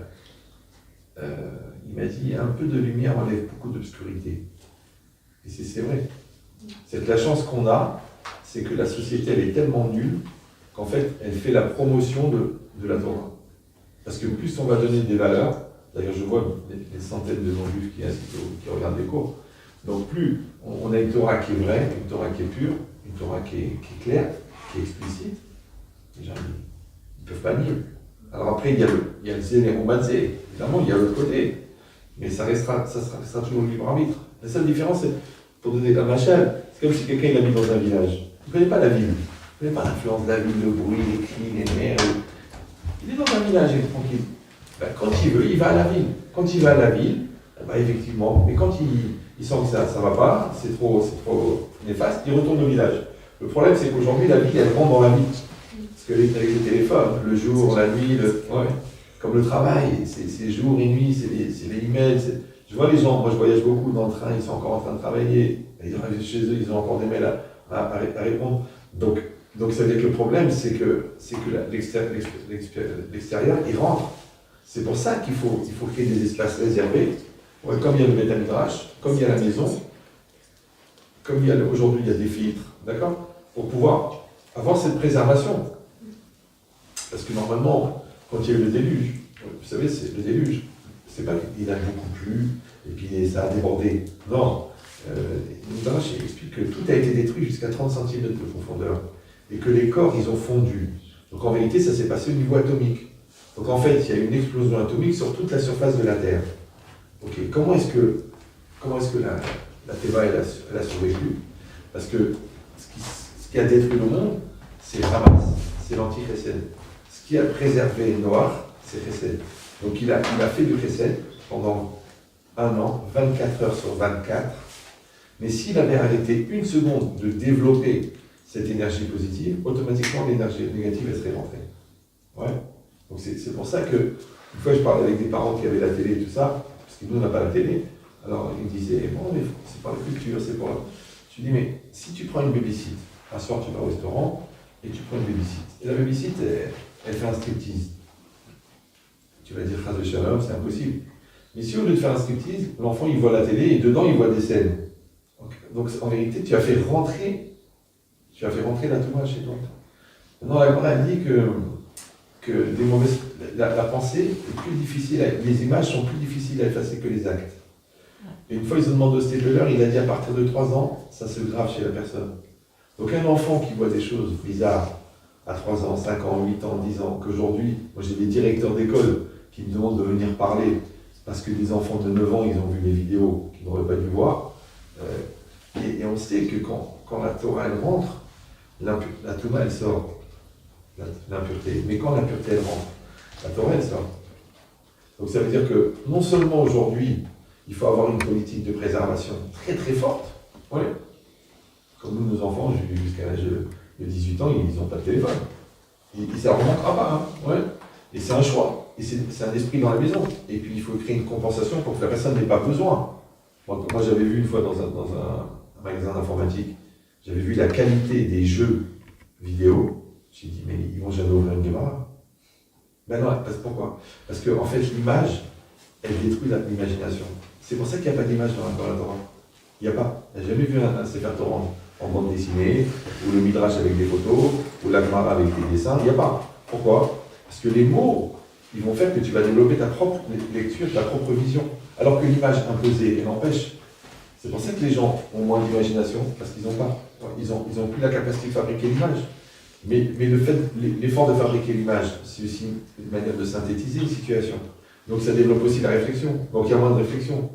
il m'a dit, un peu de lumière enlève beaucoup d'obscurité. Et c'est vrai. C'est que la chance qu'on a, c'est que la société, elle est tellement nulle, qu'en fait, elle fait la promotion de la Torah. Parce que plus on va donner des valeurs, d'ailleurs je vois les centaines de non-juifs qui regardent les cours, donc plus on a une Torah qui est vraie, une Torah qui est pure, une Torah qui est claire, qui est explicite, les gens ils ne peuvent pas nier. Alors après, il y a le zé, les romanzé, évidemment, il y a l'autre côté, mais ça sera toujours le libre arbitre. La seule différence, c'est, pour donner un machal, c'est comme si quelqu'un il habite dans un village. Il ne connaît pas la ville, il ne connaît pas l'influence de la ville, le bruit, les cris, les nerfs. Il est dans un village, il est tranquille. Ben, quand il veut, il va à la ville. Quand il va à la ville, ben, effectivement, mais quand il sent que ça ne va pas, c'est trop néfaste, il retourne au village. Le problème, c'est qu'aujourd'hui, la ville, elle rentre dans la vie. Parce que avec les téléphones, le jour, la nuit, comme le travail, c'est jour et nuit, c'est les emails. Je vois les gens, moi je voyage beaucoup dans le train, ils sont encore en train de travailler, ils arrivent chez eux, ils ont encore des mails à répondre. Donc ça veut dire que le problème, c'est que l'extérieur, il rentre. C'est pour ça qu'il faut créer des espaces réservés. Ouais, comme il y a le Beth Midrash, comme il y a la maison, comme aujourd'hui il y a des filtres, d'accord, pour pouvoir avoir cette préservation. Parce que normalement, quand il y a eu le déluge, vous savez, c'est le déluge, c'est pas qu'il a beaucoup plu et puis ça a débordé. Non, Midrash explique que tout a été détruit jusqu'à 30 cm de profondeur et que les corps, ils ont fondu. Donc en vérité, ça s'est passé au niveau atomique. Donc en fait, il y a eu une explosion atomique sur toute la surface de la Terre. Ok, comment est-ce que la Teva elle a survécu? Parce que ce qui a détruit le monde, c'est Hamas, c'est l'anti-Chesed. Ce qui a préservé Noach, c'est Chesed. Donc il a fait du Chesed pendant 1 an, 24 heures sur 24. Mais s'il avait arrêté une seconde de développer cette énergie positive, automatiquement l'énergie négative elle serait rentrée. Ouais. Donc c'est pour ça que, une fois je parlais avec des parents qui avaient la télé et tout ça, parce que nous on n'a pas la télé, alors ils me disaient, bon mais c'est pas la culture, c'est pour la... Je lui dis, mais si tu prends une babysit, un soir tu vas au restaurant et tu prends une babysit, et la babysit elle fait un striptease. Tu vas dire, Chas de Shalom, c'est impossible. Mais si au lieu de faire un striptease, l'enfant il voit la télé et dedans il voit des scènes. Donc en vérité, tu as fait rentrer la Touma chez toi. Maintenant, la Gemara dit que des mauvaises, la pensée est plus difficile, les images sont plus difficiles à effacer que les actes. Et une fois, ils ont demandé au Stapler, il a dit à partir de 3 ans, ça se grave chez la personne. Donc un enfant qui voit des choses bizarres à 3 ans, 5 ans, 8 ans, 10 ans, qu'aujourd'hui, moi j'ai des directeurs d'école qui me demandent de venir parler parce que des enfants de 9 ans, ils ont vu les vidéos qu'ils n'auraient pas dû voir. Et on sait que quand la Torah elle rentre, la Touma elle sort, l'impureté. Mais quand l'impureté elle rentre, la Torah elle sort. Donc ça veut dire que non seulement aujourd'hui, il faut avoir une politique de préservation très très forte. Ouais. Comme nous, nos enfants, jusqu'à l'âge de 18 ans, ils n'ont pas de téléphone. Ça ne remontera pas. Hein. Ouais. Et c'est un choix. Et c'est un esprit dans la maison. Et puis il faut créer une compensation pour que la personne n'ait pas besoin. Moi j'avais vu une fois dans un magasin d'informatique, j'avais vu la qualité des jeux vidéo. J'ai dit, mais ils vont jamais ouvrir une Gemara. Ben non, pourquoi? Parce qu'en fait, l'image, elle détruit l'imagination. C'est pour ça qu'il n'y a pas d'image dans la Torah. Il n'y a pas. Il n'y a jamais vu un Sefer Torah en bande dessinée, ou le midrash avec des photos, ou la Gemara avec des dessins. Il n'y a pas. Pourquoi? Parce que les mots, ils vont faire que tu vas développer ta propre lecture, ta propre vision. Alors que l'image imposée, elle empêche. C'est pour ça que les gens ont moins d'imagination, parce qu'ils n'ont pas. Ils ont plus la capacité de fabriquer l'image. Mais l'effort de fabriquer l'image, c'est aussi une manière de synthétiser une situation. Donc ça développe aussi la réflexion. Donc il y a moins de réflexion.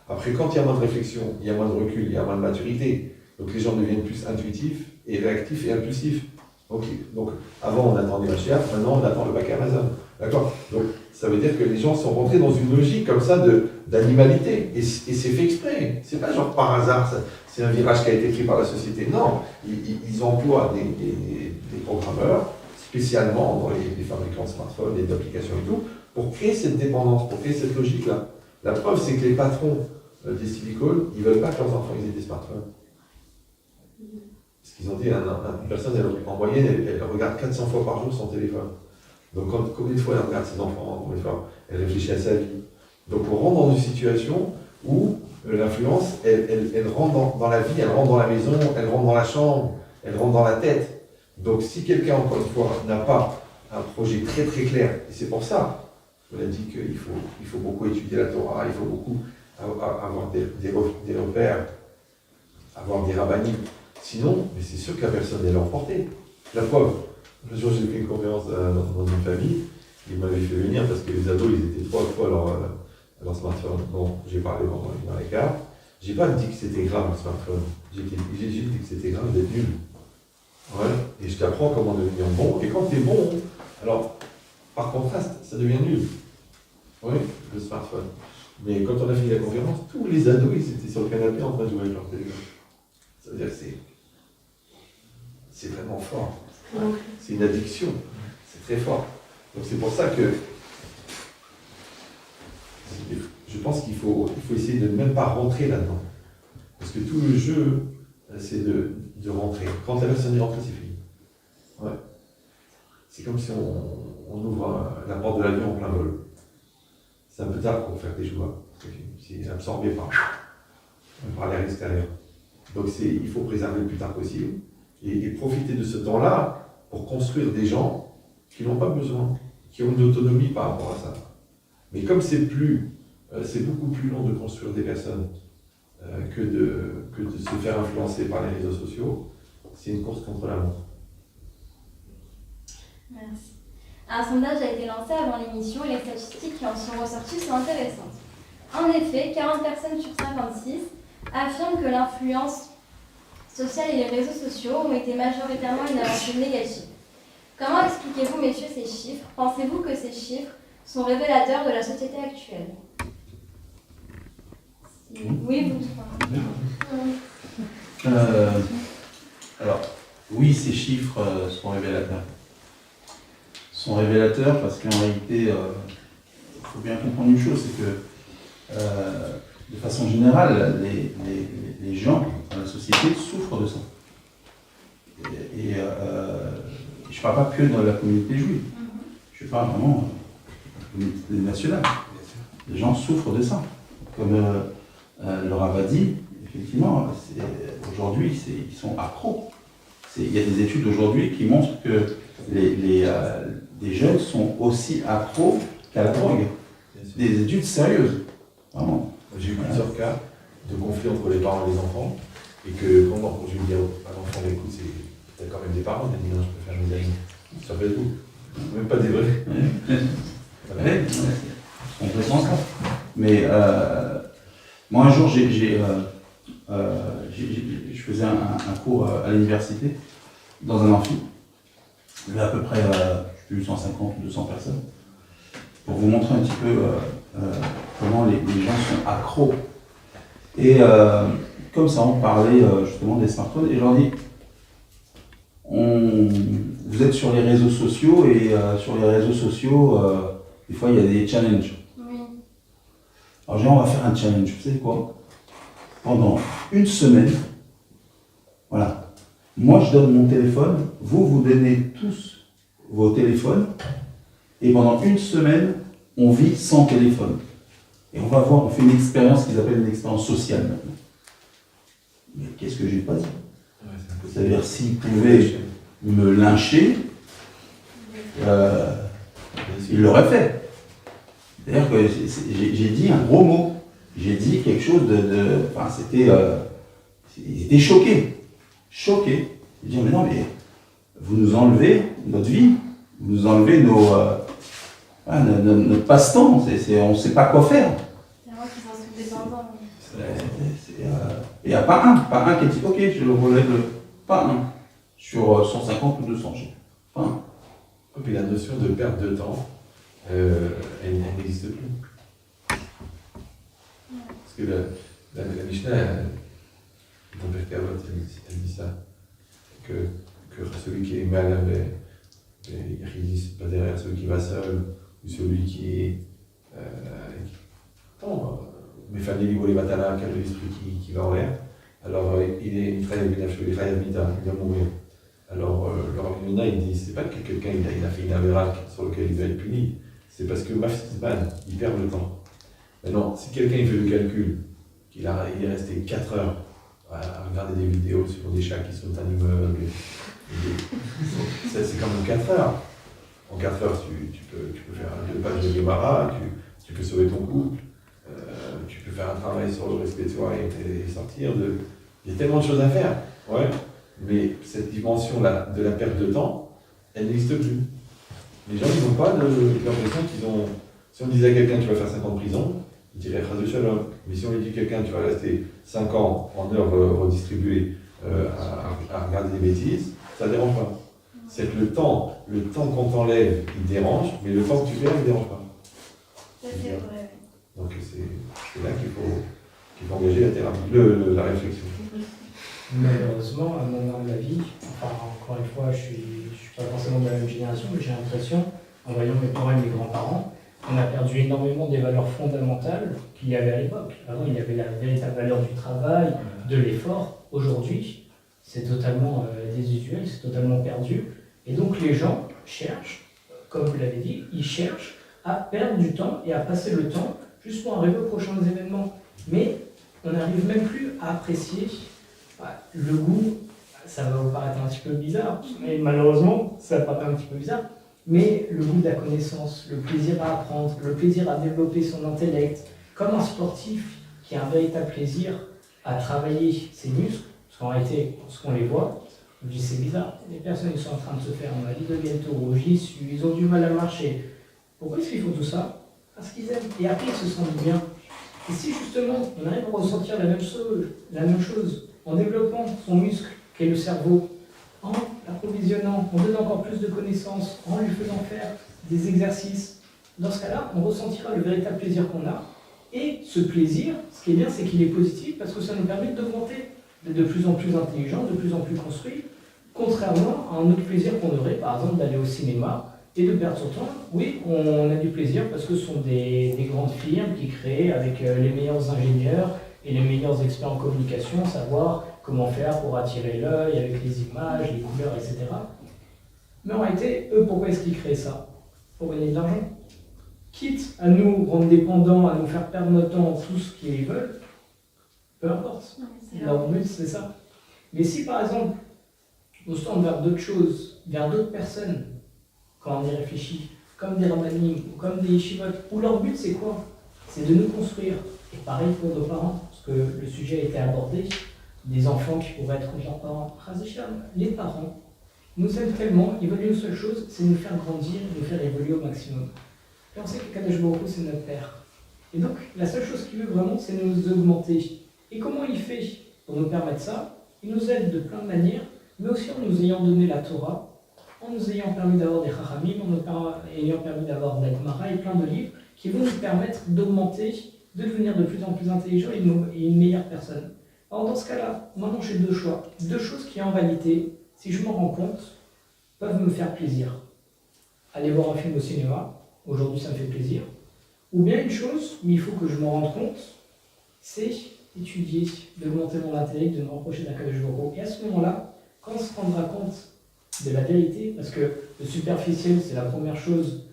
Après, quand il y a moins de réflexion, il y a moins de recul, il y a moins de maturité. Donc les gens deviennent plus intuitifs et réactifs et impulsifs. Donc avant on attendait Mashiach, maintenant on attend le bac Amazon. D'accord? Donc ça veut dire que les gens sont rentrés dans une logique comme ça d'animalité. Et c'est fait exprès. C'est pas genre par hasard, c'est un virage qui a été pris par la société. Non, ils emploient des programmeurs spécialement dans les fabricants de smartphones et d'applications et tout, pour créer cette dépendance, pour créer cette logique-là. La preuve, c'est que les patrons des Silicon, ils ne veulent pas que leurs enfants aient des smartphones. Parce qu'ils ont dit, une personne, en moyenne, elle regarde 400 fois par jour son téléphone. Donc, combien de fois elle regarde ses enfants, combien de fois elle réfléchit à sa vie. Donc, on rentre dans une situation où l'influence, elle rentre dans la vie, elle rentre dans la maison, elle rentre dans la chambre, elle rentre dans la tête. Donc, si quelqu'un, encore une fois, n'a pas un projet très très clair, et c'est pour ça, on a dit qu'il faut beaucoup étudier la Torah, il faut beaucoup avoir des repères, avoir des rabbinim. Sinon, mais c'est sûr que la personne est emportée. La preuve, le jour où j'ai fait une conférence dans une famille, ils m'avaient fait venir parce que les ados, ils étaient 3 fois leur smartphone. Bon, j'ai parlé pendant une heure et quart. J'ai pas dit que c'était grave le smartphone. J'ai dit que c'était grave d'être nul. Ouais. Et je t'apprends comment devenir bon. Et quand tu es bon, alors, par contraste, ça devient nul. Oui, le smartphone. Mais quand on a fini la conférence, tous les ados, ils étaient sur le canapé en train de jouer avec leur téléphone. Ça veut dire que c'est vraiment fort. C'est une addiction. C'est très fort. Donc c'est pour ça que je pense qu'il faut essayer de ne même pas rentrer là-dedans. Parce que tout le jeu, c'est de rentrer. Quand la personne est rentrée, c'est fini. Ouais. C'est comme si on ouvre la porte de l'avion en plein vol. C'est un peu tard pour faire des choix. C'est absorbé par l'air extérieur. Donc il faut préserver le plus tard possible et profiter de ce temps-là pour construire des gens qui n'ont pas besoin, qui ont une autonomie par rapport à ça. Mais comme c'est beaucoup plus long de construire des personnes que de se faire influencer par les réseaux sociaux, c'est une course contre la montre. Merci. Un sondage a été lancé avant l'émission et les statistiques qui en sont ressorties sont intéressantes. En effet, 40 personnes sur 56 affirment que l'influence sociale et les réseaux sociaux ont été majoritairement une avancée négative. Comment expliquez-vous, messieurs, ces chiffres? Pensez-vous que ces chiffres sont révélateurs de la société actuelle? Oui, vous Alors, oui, ces chiffres sont révélateurs. Sont révélateurs parce qu'en réalité, il faut bien comprendre une chose, c'est que de façon générale, les gens dans la société souffrent de ça. Et je ne parle pas que dans la communauté juive, je parle vraiment de la communauté nationale. Les gens souffrent de ça. Comme le Rav a dit, effectivement, aujourd'hui, ils sont accros. Il y a des études aujourd'hui qui montrent que les jeunes sont aussi accros qu'à la drogue. Des études sérieuses, vraiment. J'ai eu plusieurs cas de conflits entre les parents et les enfants, et que quand je vais dire à l'enfant, écoute, t'as quand même des parents, il dit non, je préfère mes amis. Ça fait tout. Même pas des vrais. On comprend ça. Mais moi, un jour, je faisais un cours à l'université, dans un amphi. Il y avait à peu près 150 ou 200 personnes. Pour vous montrer un petit peu comment les gens sont accros. Et comme ça, on parlait justement des smartphones, et je leur dis, vous êtes sur les réseaux sociaux, et sur les réseaux sociaux, des fois il y a des challenges. Oui. Alors je dis, on va faire un challenge, vous savez quoi? Pendant une semaine, voilà, moi je donne mon téléphone, vous donnez tous vos téléphones, et pendant une semaine, on vit sans téléphone. Et on va voir, on fait une expérience qu'ils appellent une expérience sociale maintenant. Mais qu'est-ce que j'ai pas dit? C'est-à-dire, s'il pouvait me lyncher, il l'aurait fait. C'est-à-dire que j'ai dit un gros mot. J'ai dit quelque chose enfin, c'était... ils étaient choqués. Choqués. Ils disaient, mais non, mais vous nous enlevez notre vie. Vous nous enlevez notre passe-temps. On ne sait pas quoi faire. C'est vrai qu'ils en sont dépendants. Il n'y a pas un qui a dit, ok, je le relève. Pas un. Sur 150 ou 200, pas un. Et puis la notion de perte de temps, elle n'existe plus. Parce que la Mishnah, dans Berkavot, elle dit ça, que celui qui est mal, il dit pas derrière celui qui va seul, ou celui qui est... mes familles libre les matala, qui a l'esprit qui va en l'air, alors il travaille avec il va mourir. Alors le Rav Yonah, il dit, c'est pas que quelqu'un il a fait une avéra sur lequel il va être puni, c'est parce que Mafsizman, il perd le temps. Maintenant, si quelqu'un il fait le calcul, il est resté 4 heures à regarder des vidéos sur des chats qui sautent un immeuble, c'est quand même 4 heures. En 4 heures, tu peux faire 2 pages de Gemara, tu peux sauver ton couple, tu peux faire un travail sur le respect de soi et sortir de... Il y a tellement de choses à faire, ouais. Mais cette dimension-là de la perte de temps, elle n'existe plus. Les gens, ils n'ont pas l'impression qu'ils ont... Si on disait à quelqu'un, tu vas faire 5 ans de prison, il dirait « Chas de Shalom ». Mais si on lui dit à quelqu'un, tu vas rester 5 ans en heures redistribuées à regarder des bêtises, ça ne dérange pas. C'est que le temps qu'on t'enlève, il dérange, mais le temps que tu perds, il ne dérange pas. Ça, c'est vrai. Donc c'est là qu'il faut engager la thérapie, la réflexion. Malheureusement, à un moment de la vie, enfin, encore une fois, je suis pas forcément de la même génération, mais j'ai l'impression, en voyant mes parents et mes grands-parents, on a perdu énormément des valeurs fondamentales qu'il y avait à l'époque. Avant, il y avait la véritable valeur du travail, de l'effort. Aujourd'hui, c'est totalement désusuel, c'est totalement perdu. Et donc, les gens cherchent, comme vous l'avez dit, ils cherchent à perdre du temps et à passer le temps juste pour arriver aux prochains événements. Mais on n'arrive même plus à apprécier le goût. Ça va vous paraître un petit peu bizarre, mais malheureusement, ça paraît un petit peu bizarre. Mais le goût de la connaissance, le plaisir à apprendre, le plaisir à développer son intellect, comme un sportif qui a un véritable plaisir à travailler ses muscles, parce qu'en réalité, lorsqu'on les voit, on dit c'est bizarre, les personnes ils sont en train de se faire un lit de gâteau rouge, ils ont du mal à marcher. Pourquoi est-ce qu'ils font tout ça? Parce qu'ils aiment, et après ils se sentent bien. Et si justement on arrive à ressentir la même chose en développant son muscle, qui est le cerveau, en l'approvisionnant, en donnant encore plus de connaissances, en lui faisant faire des exercices, dans ce cas-là, on ressentira le véritable plaisir qu'on a. Et ce plaisir, ce qui est bien, c'est qu'il est positif parce que ça nous permet d'augmenter, d'être de plus en plus intelligent, de plus en plus construit, contrairement à un autre plaisir qu'on aurait, par exemple, d'aller au cinéma et de perdre son temps. Oui, on a du plaisir parce que ce sont des grandes firmes qui créent avec les meilleurs ingénieurs et les meilleurs experts en communication, savoir comment faire pour attirer l'œil avec les images, les couleurs, etc. Mais en réalité, eux, pourquoi est-ce qu'ils créent ça? Pour gagner de l'argent. Quitte à nous rendre dépendants, à nous faire perdre notre temps en tout ce qu'ils veulent, peu importe. Leur but, c'est ça. Mais si, par exemple, on se tourne vers d'autres choses, vers d'autres personnes, quand on y réfléchit, comme des rabbanim ou comme des yeshivot, où leur but, c'est quoi? C'est de nous construire. Et pareil pour nos parents, parce que le sujet a été abordé, des enfants qui pourraient être contre leurs parents. Les parents nous aiment tellement, ils veulent une seule chose, c'est nous faire grandir, nous faire évoluer au maximum. Et on sait que Kadosh Baruch Hu, c'est notre père. Et donc, la seule chose qu'il veut vraiment, c'est nous augmenter. Et comment il fait pour nous permettre ça? Il nous aide de plein de manières, mais aussi en nous ayant donné la Torah, en nous ayant permis d'avoir des Chachamim, en nous ayant permis d'avoir de la Gemara et plein de livres qui vont nous permettre d'augmenter, de devenir de plus en plus intelligents et une meilleure personne. Alors dans ce cas-là, maintenant j'ai deux choix. Deux choses qui en réalité, si je m'en rends compte, peuvent me faire plaisir. Aller voir un film au cinéma, aujourd'hui ça me fait plaisir. Ou bien une chose, mais il faut que je m'en rende compte, c'est étudier, d'augmenter mon intellect, de me rapprocher d'Akadosh Baruch Hu. Et à ce moment-là, quand on se rendra compte de la vérité, parce que le superficiel, c'est la première chose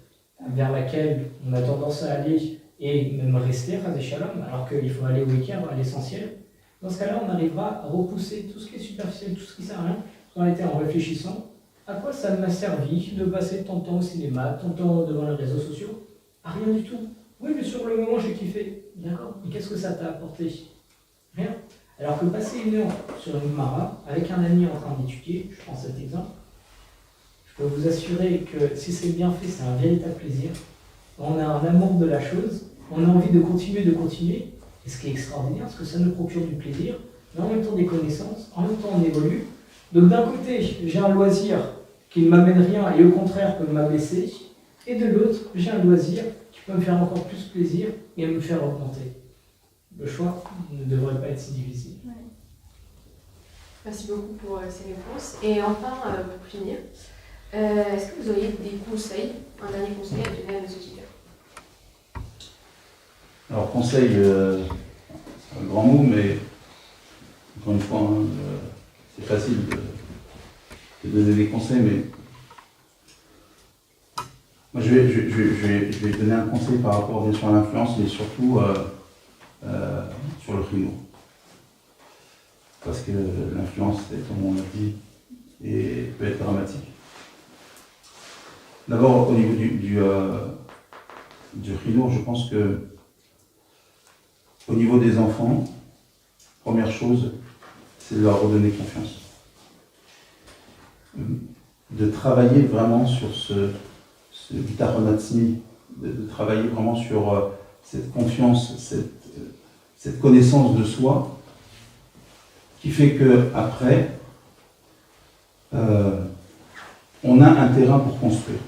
vers laquelle on a tendance à aller et même rester, Chas Shalom, alors qu'il faut aller au Iker, à l'essentiel. Dans ce cas-là, on arrivera à repousser tout ce qui est superficiel, tout ce qui ne sert à rien, en été en réfléchissant à quoi ça m'a servi de passer tant de temps au cinéma, tant de temps devant les réseaux sociaux, à rien du tout. Oui, mais sur le moment, j'ai kiffé. D'accord, mais qu'est-ce que ça t'a apporté? Rien. Alors que passer une heure sur une mara avec un ami en train d'étudier, je prends cet exemple, je peux vous assurer que si c'est bien fait, c'est un véritable plaisir. On a un amour de la chose, on a envie de continuer, et ce qui est extraordinaire, c'est que ça nous procure du plaisir, mais en même temps des connaissances, en même temps on évolue. Donc d'un côté, j'ai un loisir qui ne m'amène rien et au contraire peut m'abaisser, et de l'autre, j'ai un loisir qui peut me faire encore plus plaisir et me faire augmenter. Le choix ne devrait pas être si difficile. Ouais. Merci beaucoup pour ces réponses. Et enfin, pour finir, est-ce que vous auriez des conseils, un dernier conseil à donner à nos auditeurs? Alors, conseil, c'est un grand mot, mais encore une fois, hein, c'est facile de donner des conseils, mais moi, je vais donner un conseil par rapport bien sûr à l'influence, mais surtout sur le chinois. Parce que l'influence, comme on l'a dit, peut être dramatique. D'abord, au niveau du chinois, je pense que au niveau des enfants, première chose, c'est de leur redonner confiance. De travailler vraiment sur ce bitaronatsmi, de travailler vraiment sur cette confiance, cette connaissance de soi, qui fait qu'après, on a un terrain pour construire.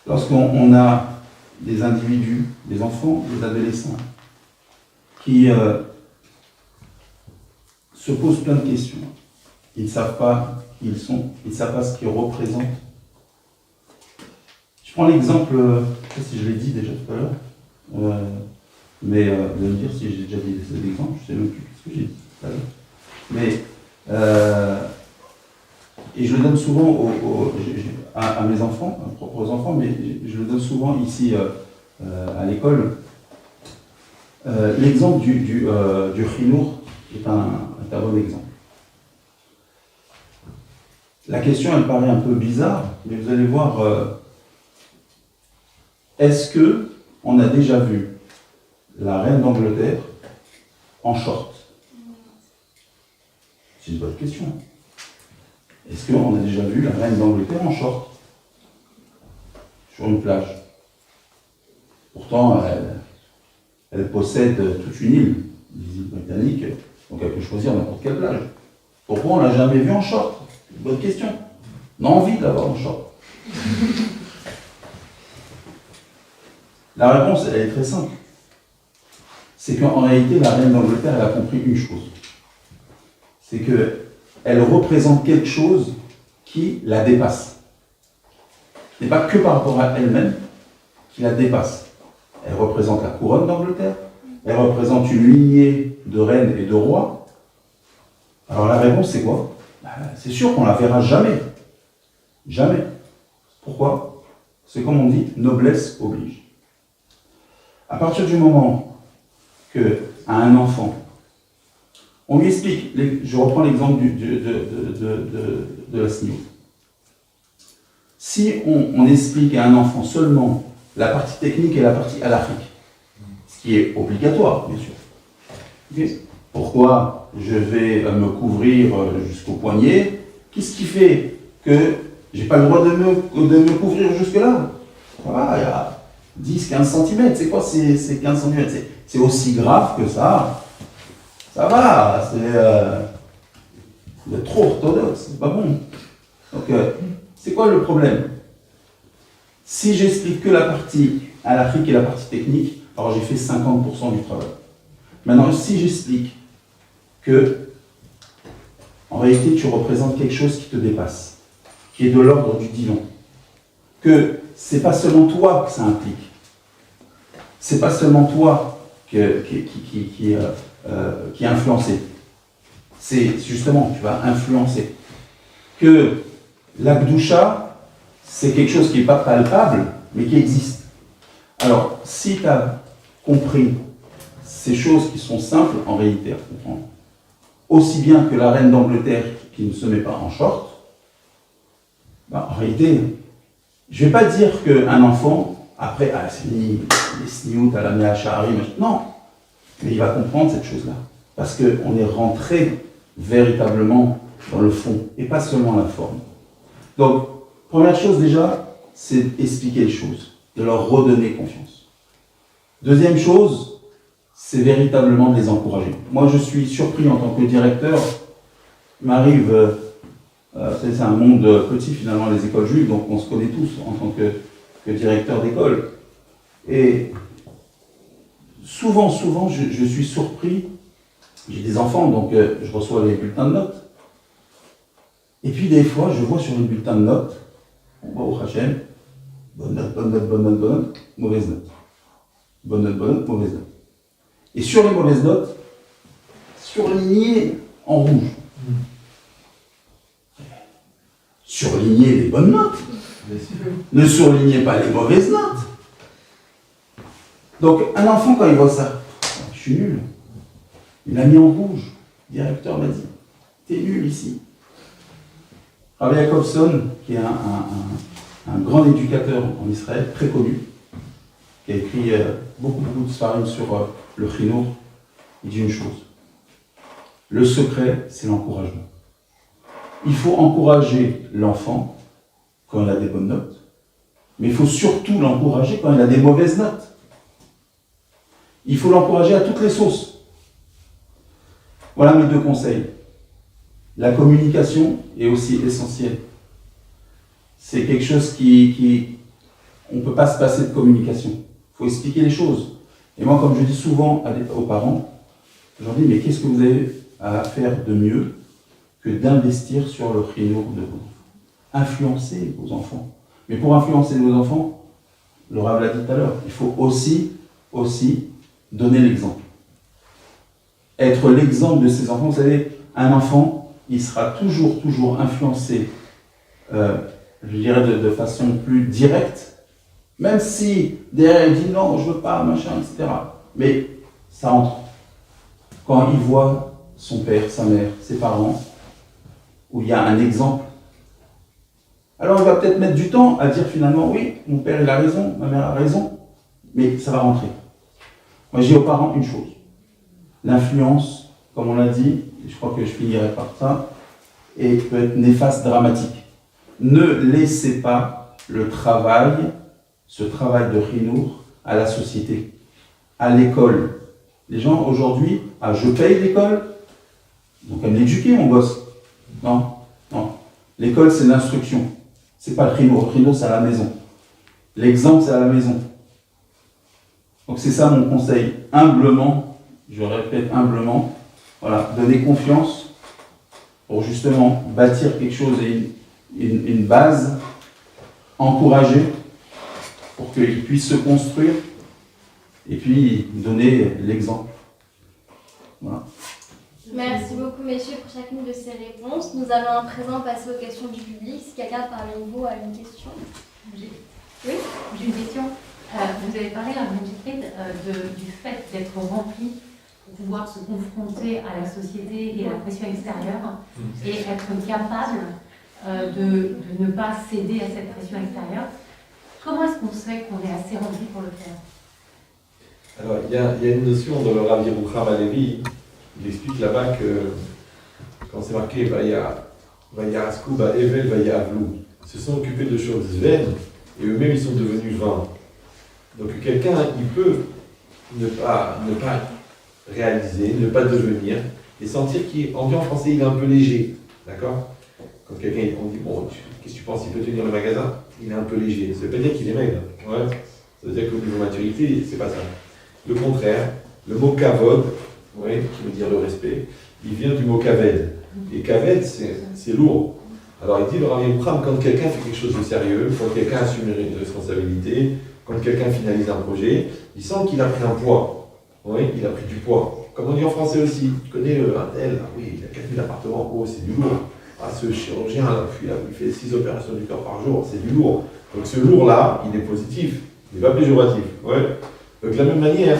Lorsqu'on a des individus, des enfants, des adolescents, qui se posent plein de questions. Ils ne savent pas qui ils sont, ils ne savent pas ce qu'ils représentent. Je prends l'exemple, je ne sais pas si je l'ai dit déjà tout à l'heure, mais de me dire si j'ai déjà dit cet exemple, je ne sais même plus ce que j'ai dit tout à l'heure. Et je le donne souvent à mes enfants, à mes propres enfants, mais je le donne souvent ici à l'école. L'exemple du chinour est un bon exemple. La question, elle paraît un peu bizarre, mais vous allez voir, est-ce qu'on a déjà vu la reine d'Angleterre en short? C'est une bonne question. Est-ce qu'on a déjà vu la reine d'Angleterre en short sur une plage? Pourtant, elle possède toute une île, les îles britanniques, donc elle peut choisir n'importe quelle plage. Pourquoi on ne l'a jamais vue en short? C'est une bonne question. On a envie de l'avoir en short. La réponse, elle est très simple. C'est qu'en réalité, la reine d'Angleterre, elle a compris une chose. C'est qu'elle représente quelque chose qui la dépasse. Ce n'est pas que par rapport à elle-même qui la dépasse. Elle représente la couronne d'Angleterre, elle représente une lignée de reines et de rois. Alors la réponse, c'est quoi? C'est sûr qu'on ne la verra jamais. Jamais. Pourquoi? C'est comme on dit, noblesse oblige. À partir du moment qu'à un enfant, on lui explique, je reprends l'exemple de la SNIO. Si on explique à un enfant seulement la partie technique et la partie halakhique, ce qui est obligatoire, bien sûr. Okay. Pourquoi je vais me couvrir jusqu'au poignet? Qu'est-ce qui fait que je n'ai pas le droit de me couvrir jusque-là? Voilà, il y a 10-15 cm. C'est quoi ces 15 cm? C'est aussi grave que ça. Ça va, c'est trop orthodoxe, c'est pas bon. Donc, c'est quoi le problème? Si j'explique que la partie halakhique et la partie technique, alors j'ai fait 50% du travail. Maintenant, si j'explique que, en réalité, tu représentes quelque chose qui te dépasse, qui est de l'ordre du divin, que c'est pas seulement toi que ça implique, c'est pas seulement toi qui est influencé, c'est justement, tu vas influencer, que l'Akdoucha, c'est quelque chose qui n'est pas palpable, mais qui existe. Alors, si tu as compris ces choses qui sont simples en réalité à comprendre. Aussi bien que la reine d'Angleterre qui ne se met pas en short, en réalité, je ne vais pas dire qu'un enfant, après, c'est fini, les sniout, à la Mea Sha'ari, non, mais il va comprendre cette chose-là. Parce qu'on est rentré véritablement dans le fond, et pas seulement la forme. Donc, première chose déjà, c'est d'expliquer les choses, de leur redonner confiance. Deuxième chose, c'est véritablement de les encourager. Moi, je suis surpris en tant que directeur. Il m'arrive, c'est un monde petit finalement, les écoles juives, donc on se connaît tous en tant que directeur d'école. Et souvent, je suis surpris. J'ai des enfants, donc je reçois les bulletins de notes. Et puis des fois, je vois sur les bulletins de notes, on va au Hachem, bonne note, mauvaise note. Bonne note, mauvaise note. Et sur les mauvaises notes, surlignées en rouge. Surlignez les bonnes notes. Ne surlignez pas les mauvaises notes. Donc, un enfant, quand il voit ça, je suis nul. Il l'a mis en rouge. Le directeur m'a dit, t'es nul ici. Rabbi Jacobson, qui est un grand éducateur en Israël, très connu, qui a écrit beaucoup de sfarim sur le chinour, il dit une chose. Le secret, c'est l'encouragement. Il faut encourager l'enfant quand il a des bonnes notes, mais il faut surtout l'encourager quand il a des mauvaises notes. Il faut l'encourager à toutes les sauces. Voilà mes 2 conseils. La communication est aussi essentielle. C'est quelque chose on ne peut pas se passer de communication. Il faut expliquer les choses. Et moi, comme je dis souvent aux parents, je leur dis, mais qu'est-ce que vous avez à faire de mieux que d'investir sur le chinour de vos enfants? Influencer vos enfants. Mais pour influencer vos enfants, le Rav l'a dit tout à l'heure, il faut aussi donner l'exemple. Être l'exemple de ses enfants. Vous savez, un enfant, il sera toujours influencé, je dirais de façon plus directe, même si derrière il dit non, je veux pas, machin, etc. Mais ça entre. Quand il voit son père, sa mère, ses parents, où il y a un exemple, alors il va peut-être mettre du temps à dire finalement, oui, mon père il a raison, ma mère a raison, mais ça va rentrer. Moi, je dis aux parents une chose. L'influence, comme on l'a dit, et je crois que je finirai par ça, peut être néfaste, dramatique. Ne laissez pas ce travail de chinour à la société, à l'école. Les gens aujourd'hui, je paye l'école, donc à m'éduquer mon gosse. Non. L'école, c'est l'instruction. C'est pas le chinour. Le chinour, c'est à la maison. L'exemple, c'est à la maison. Donc c'est ça mon conseil. Humblement, je répète humblement, voilà, donner confiance pour justement bâtir quelque chose et une base, encourager pour qu'il puisse se construire et puis donner l'exemple. Voilà. Merci beaucoup, messieurs, pour chacune de ces réponses. Nous allons à présent passer aux questions du public. Si quelqu'un parmi vous a une question. Oui, j'ai une question. Vous avez parlé à du fait d'être rempli pour pouvoir se confronter à la société et à la pression extérieure et être capable de ne pas céder à cette pression extérieure. Comment est-ce qu'on sait qu'on est assez rempli pour le faire? Alors, il y a une notion dans le Rav Yerucham Halevi, il explique là-bas que quand c'est marqué Vayarasku Evel Vayavlou, ils se sont occupés de choses vaines et eux-mêmes ils sont devenus vains. Donc quelqu'un, il peut ne pas réaliser, ne pas devenir et sentir en français, il est un peu léger. D'accord? Quand quelqu'un on dit, bon, qu'est-ce que tu penses, il peut tenir le magasin? Il est un peu léger. Ça veut pas dire qu'il est maigre. Ouais. Ça veut dire qu'au niveau maturité, c'est pas ça. Le contraire, le mot kavod, qui veut dire le respect, il vient du mot kaved. Et kaved, c'est lourd. Alors il dit, le Rav Yerucham, quand quelqu'un fait quelque chose de sérieux, quand quelqu'un assume une responsabilité, quand quelqu'un finalise un projet, il sent qu'il a pris un poids. Oui, il a pris du poids. Comme on dit en français aussi, tu connais un tel, oui, il a 4000 appartements, oh, c'est du lourd. Ce chirurgien, là, il fait 6 opérations du cœur par jour, c'est du lourd. Donc ce lourd-là, il est positif, il n'est pas péjoratif. Ouais. Donc de la même manière,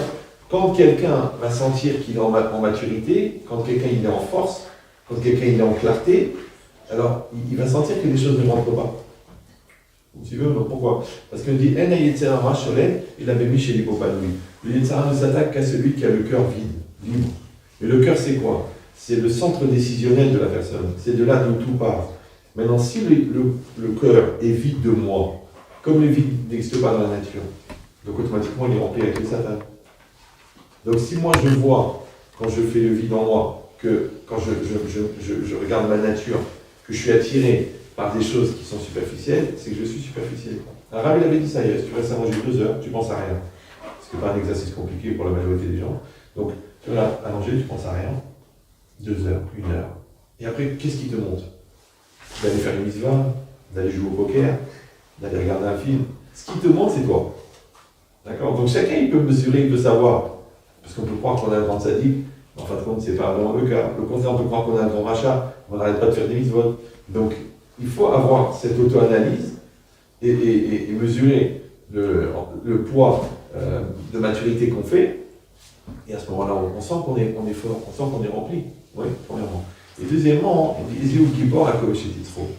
Quand quelqu'un va sentir qu'il est en maturité, quand quelqu'un il est en force, quand quelqu'un il est en clarté, alors il va sentir que les choses ne rentrent pas. Vous suivez? Donc pourquoi? Parce qu'on dit En Yetzer Hara Sholeh, il avait mis chez l'hypopanouï. Le Yetzer Hara ne s'attaque qu'à celui qui a le cœur vide, libre. Et le cœur, c'est quoi? C'est le centre décisionnel de la personne. C'est de là d'où tout part. Maintenant, si le cœur est vide de moi, comme le vide n'existe pas dans la nature, donc automatiquement il est rempli avec le Satan. Donc si moi je vois, quand je fais le vide en moi, que quand je regarde ma nature, que je suis attiré par des choses qui sont superficielles, c'est que je suis superficiel. Un rabbin avait dit ça hier, si tu restes à manger 2 heures, tu penses à rien. Ce n'est pas un exercice compliqué pour la majorité des gens. Donc tu vas à manger, tu penses à rien. 2 heures, 1 heure. Et après, qu'est-ce qui te monte? D'aller faire une mitzvah, d'aller jouer au poker, d'aller regarder un film. Ce qui te monte, c'est toi. D'accord? Donc chacun, il peut mesurer, il peut savoir. Parce qu'on peut croire qu'on a un grand sadique, mais en fin de compte, c'est pas vraiment le cas. Le contraire, on peut croire qu'on a un grand rachat, on n'arrête pas de faire des mitzvot. Donc, il faut avoir cette auto-analyse et mesurer le poids de maturité qu'on fait. Et à ce moment-là, on sent qu'on est fort, on sent qu'on est rempli. Oui, premièrement. Et deuxièmement, on dit Ezéou Gibor à Kovachetitro.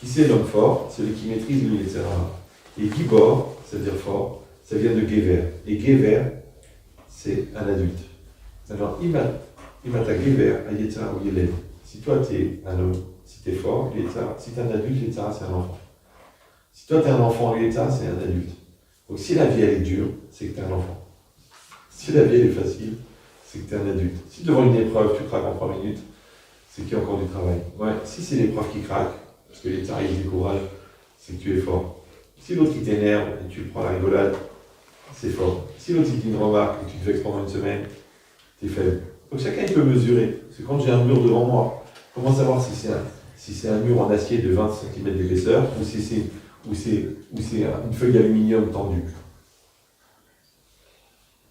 Qui c'est l'homme fort? Celui qui maîtrise le Yetzer Hara. Et Gibor, ça veut dire fort, ça vient de Gever. Et Gever, c'est un adulte. Alors, Imata Gever, à Yetzer Hara ou Yeled. Si toi, tu es un homme, si tu es fort, si tu es un adulte, Yetzer Hara, c'est un enfant. Si toi, tu es un enfant, Yetzer Hara, c'est un adulte. Donc, si la vie, elle est dure, c'est que tu es un enfant. Si la vie, elle est facile, c'est que tu es un adulte. Si devant une épreuve, tu craques en 3 minutes, c'est qu'il y a encore du travail. Ouais, si c'est l'épreuve qui craque, parce que Yetzer Hara, il décourage, c'est que tu es fort. Si l'autre qui t'énerve et tu prends la rigolade, c'est fort. Si l'autre qui te dit une remarque et tu te vexes pendant une semaine, t'es faible. Donc chacun il peut mesurer. Parce que quand j'ai un mur devant moi, comment savoir si c'est un mur en acier de 20 cm d'épaisseur ou si c'est une feuille d'aluminium tendue?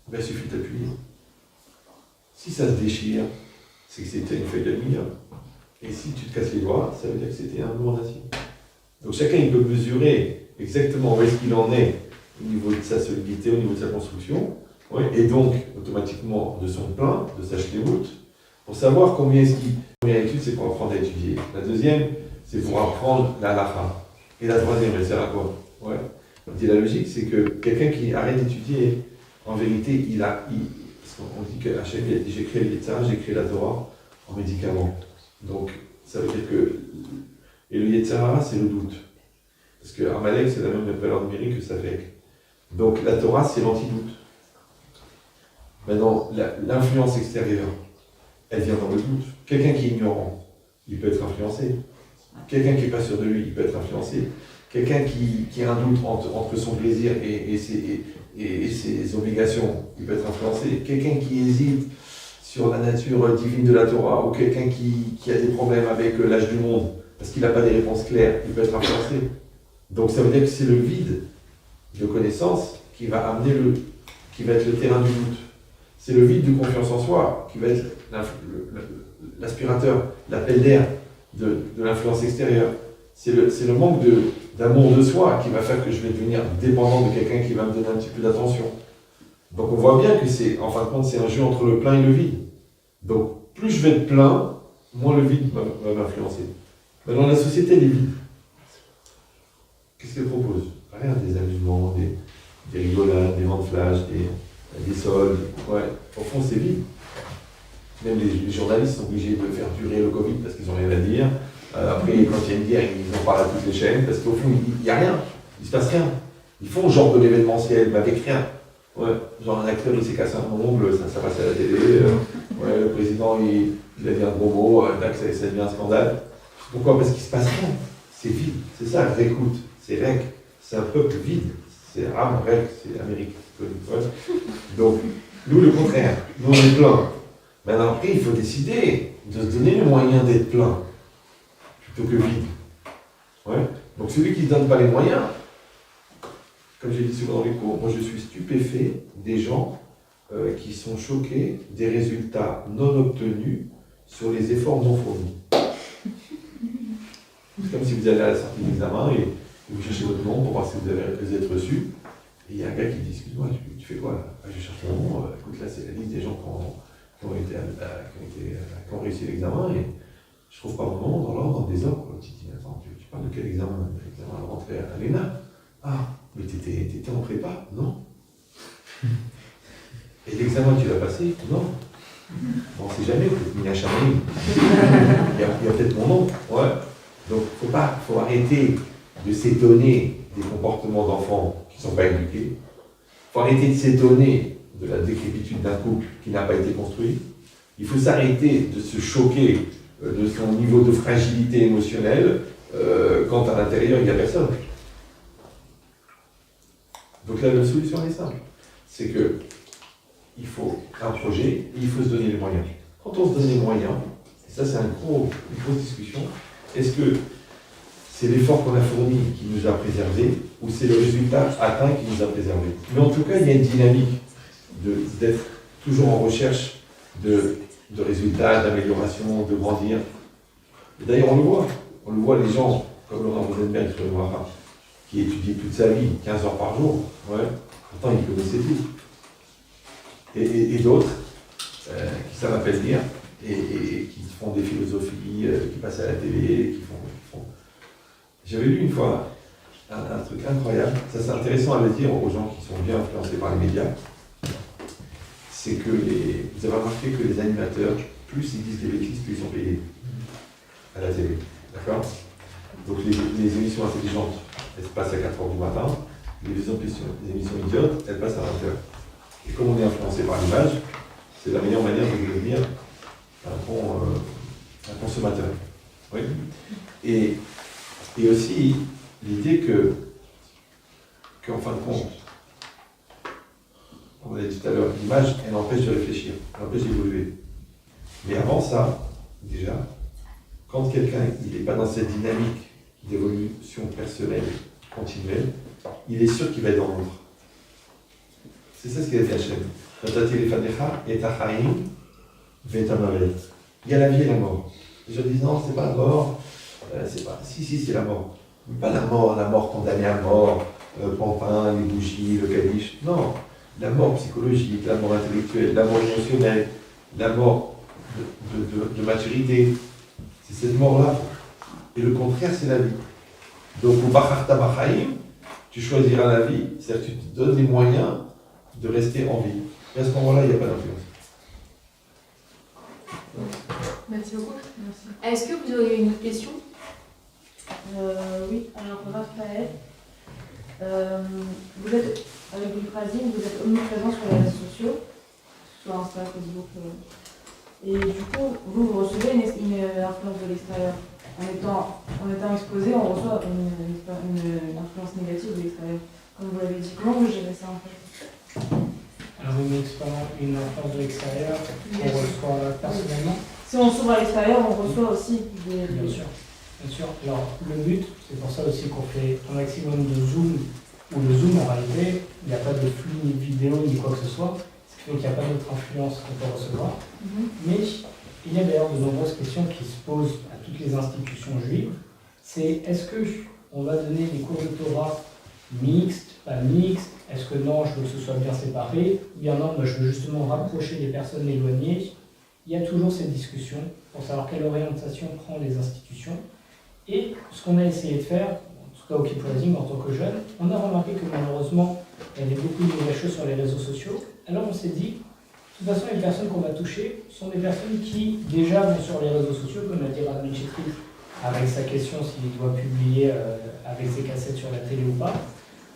Ben, il suffit d'appuyer. Si ça se déchire, c'est que c'était une feuille d'aluminium. Et si tu te casses les doigts, ça veut dire que c'était un mur en acier. Donc chacun il peut mesurer exactement où est-ce qu'il en est au niveau de sa solidité, au niveau de sa construction, ouais, et donc automatiquement de son plein, de sa shlemut, pour savoir combien est-ce qu'il. La première étude, c'est pour apprendre à étudier. La deuxième, c'est pour apprendre la halakha. Et la troisième, elle sert à quoi? Ouais. Donc la logique, c'est que quelqu'un qui arrête d'étudier, en vérité, parce qu'on dit qu'Hachem, il a dit j'ai créé le Yetzer Hara, j'ai créé la Torah en médicament. Donc ça veut dire que. Et le Yetzer Hara, c'est le doute. Parce que Amalek, c'est la même valeur numérique que Safek. Donc la Torah, c'est l'antidoute. Maintenant, l'influence extérieure, elle vient dans le doute. Quelqu'un qui est ignorant, il peut être influencé. Quelqu'un qui n'est pas sûr de lui, il peut être influencé. Quelqu'un qui a un doute entre son plaisir et ses obligations, il peut être influencé. Quelqu'un qui hésite sur la nature divine de la Torah, ou quelqu'un qui a des problèmes avec l'âge du monde, parce qu'il n'a pas des réponses claires, il peut être influencé. Donc ça veut dire que c'est le vide de connaissance qui va être le terrain du doute. C'est le vide de confiance en soi qui va être l'aspirateur, l'appel d'air de l'influence extérieure. C'est le manque d'amour de soi qui va faire que je vais devenir dépendant de quelqu'un qui va me donner un petit peu d'attention. Donc on voit bien que en fin de compte, c'est un jeu entre le plein et le vide. Donc plus je vais être plein, moins le vide va m'influencer. Maintenant la société, elle est vide. Qu'est-ce qu'elle propose? Rien, des amusements, des rigolades, des vents de flash, des soldes. Ouais, au fond, c'est vide. Même les journalistes sont obligés de faire durer le Covid parce qu'ils n'ont rien à dire. Après, quand il y a une guerre, ils en parlent à toutes les chaînes parce qu'au fond, il n'y a rien. Il ne se passe rien. Ils font genre de l'événementiel, mais avec rien. Ouais, genre un acteur, il s'est cassé un ongle, ça passe à la télé. Ouais, le président, il a dit un gros mot, ça devient un scandale. Pourquoi? Parce qu'il ne se passe rien. C'est vide. C'est ça, réécoute. C'est REC, c'est un peuple vide, c'est Ram, REC, c'est Amérique. Donc, nous le contraire, nous on est plein. Maintenant après, il faut décider de se donner les moyens d'être plein, plutôt que vide. Ouais. Donc celui qui ne donne pas les moyens, comme j'ai dit souvent dans les cours, moi je suis stupéfait des gens qui sont choqués des résultats non obtenus sur les efforts non fournis. C'est comme si vous allez à la sortie de l'examen et vous cherchez votre nom pour voir si vous êtes reçu. Et il y a un gars qui dit, excuse-moi, tu fais quoi là? Ah, je cherche mon nom, écoute, là c'est la liste des gens qui ont réussi l'examen, et je trouve pas mon nom dans l'ordre des ordres. Tu dis, attends, tu parles de quel examen? L'examen de rentrée à l'ENA. Ah, mais t'étais en prépa? Non. Et l'examen, tu l'as passé? Non. Bon, on sait jamais, peut-être Mina Chamay. Il y a peut-être mon nom. Ouais. Donc, faut arrêter de s'étonner des comportements d'enfants qui ne sont pas éduqués. Il faut arrêter de s'étonner de la décrépitude d'un couple qui n'a pas été construit. Il faut s'arrêter de se choquer de son niveau de fragilité émotionnelle quand à l'intérieur il n'y a personne. Donc la solution elle est simple. C'est que il faut un projet et il faut se donner les moyens. Quand on se donne les moyens, et ça c'est une grosse discussion, est-ce que c'est l'effort qu'on a fourni qui nous a préservés ou c'est le résultat atteint qui nous a préservés? Mais en tout cas, il y a une dynamique d'être toujours en recherche de résultats, d'amélioration, de grandir. Et d'ailleurs, on le voit, les gens comme Laurent Rosenberg sur le Wahra, qui étudie toute sa vie, 15 heures par jour, ouais, pourtant il connaissait tout. Et d'autres qui savent à peine lire et qui font des philosophies, qui passent à la télé, qui font. J'avais lu une fois un truc incroyable, ça c'est intéressant à le dire aux gens qui sont bien influencés par les médias, c'est que vous avez remarqué que les animateurs, plus ils disent des bêtises, plus ils sont payés à la télé. D'accord? Donc les émissions intelligentes, elles se passent à 4h du matin, les émissions idiotes, elles passent à 20h. Et comme on est influencé par l'image, c'est la meilleure manière de devenir un consommateur. Oui. Et aussi l'idée qu'en fin de compte, comme on l'a dit tout à l'heure, l'image, elle empêche de réfléchir, elle empêche d'évoluer. Mais avant ça, déjà, quand quelqu'un n'est pas dans cette dynamique d'évolution personnelle continuelle, il est sûr qu'il va être dans l'autre. C'est ça ce qu'il a dit Hachem. Il y a la vie et la mort. Les gens disent non, c'est pas la mort. C'est pas. Si, c'est la mort. Mais pas la mort condamnée à mort, Pantin, les bougies, le kadish. Non. La mort psychologique, la mort intellectuelle, la mort émotionnelle, la mort de maturité. C'est cette mort-là. Et le contraire, c'est la vie. Donc, au Bacharta Bachaim, tu choisiras la vie, c'est-à-dire que tu te donnes les moyens de rester en vie. Et à ce moment-là, il n'y a pas d'influence. Merci beaucoup. Merci. Est-ce que vous auriez une autre question? Oui, alors Raphaël, vous êtes, avec Ultrasim, vous êtes omniprésent sur les réseaux sociaux, soit Insta, Facebook, et du coup, vous recevez une influence de l'extérieur. En étant exposé, on reçoit une influence négative de l'extérieur. Comme vous l'avez dit, comment vous gérez ça en fait? Alors une influence de l'extérieur, on reçoit personnellement. Si on s'ouvre à l'extérieur, on reçoit aussi des... Bien sûr. Alors le but, c'est pour ça aussi qu'on fait un maximum de zoom, où le zoom en réalité, il n'y a pas de flux ni de vidéo ni quoi que ce soit, ce qui fait qu'il n'y a pas d'autre influence qu'on peut recevoir. Mais il y a d'ailleurs de nombreuses questions qui se posent à toutes les institutions juives. C'est est-ce qu'on va donner des cours de Torah mixtes, pas mixtes? Est-ce que non, je veux que ce soit bien séparé? Ou bien non, moi je veux justement rapprocher les personnes éloignées. Il y a toujours cette discussion pour savoir quelle orientation prend les institutions. Et ce qu'on a essayé de faire, en tout cas au Kipporazim en tant que jeune, on a remarqué que malheureusement, il y avait beaucoup de mauvaises choses sur les réseaux sociaux. Alors on s'est dit, de toute façon, les personnes qu'on va toucher sont des personnes qui déjà vont sur les réseaux sociaux, comme l'a dit Rabbi Chetrit, avec sa question s'il doit publier avec ses cassettes sur la télé ou pas.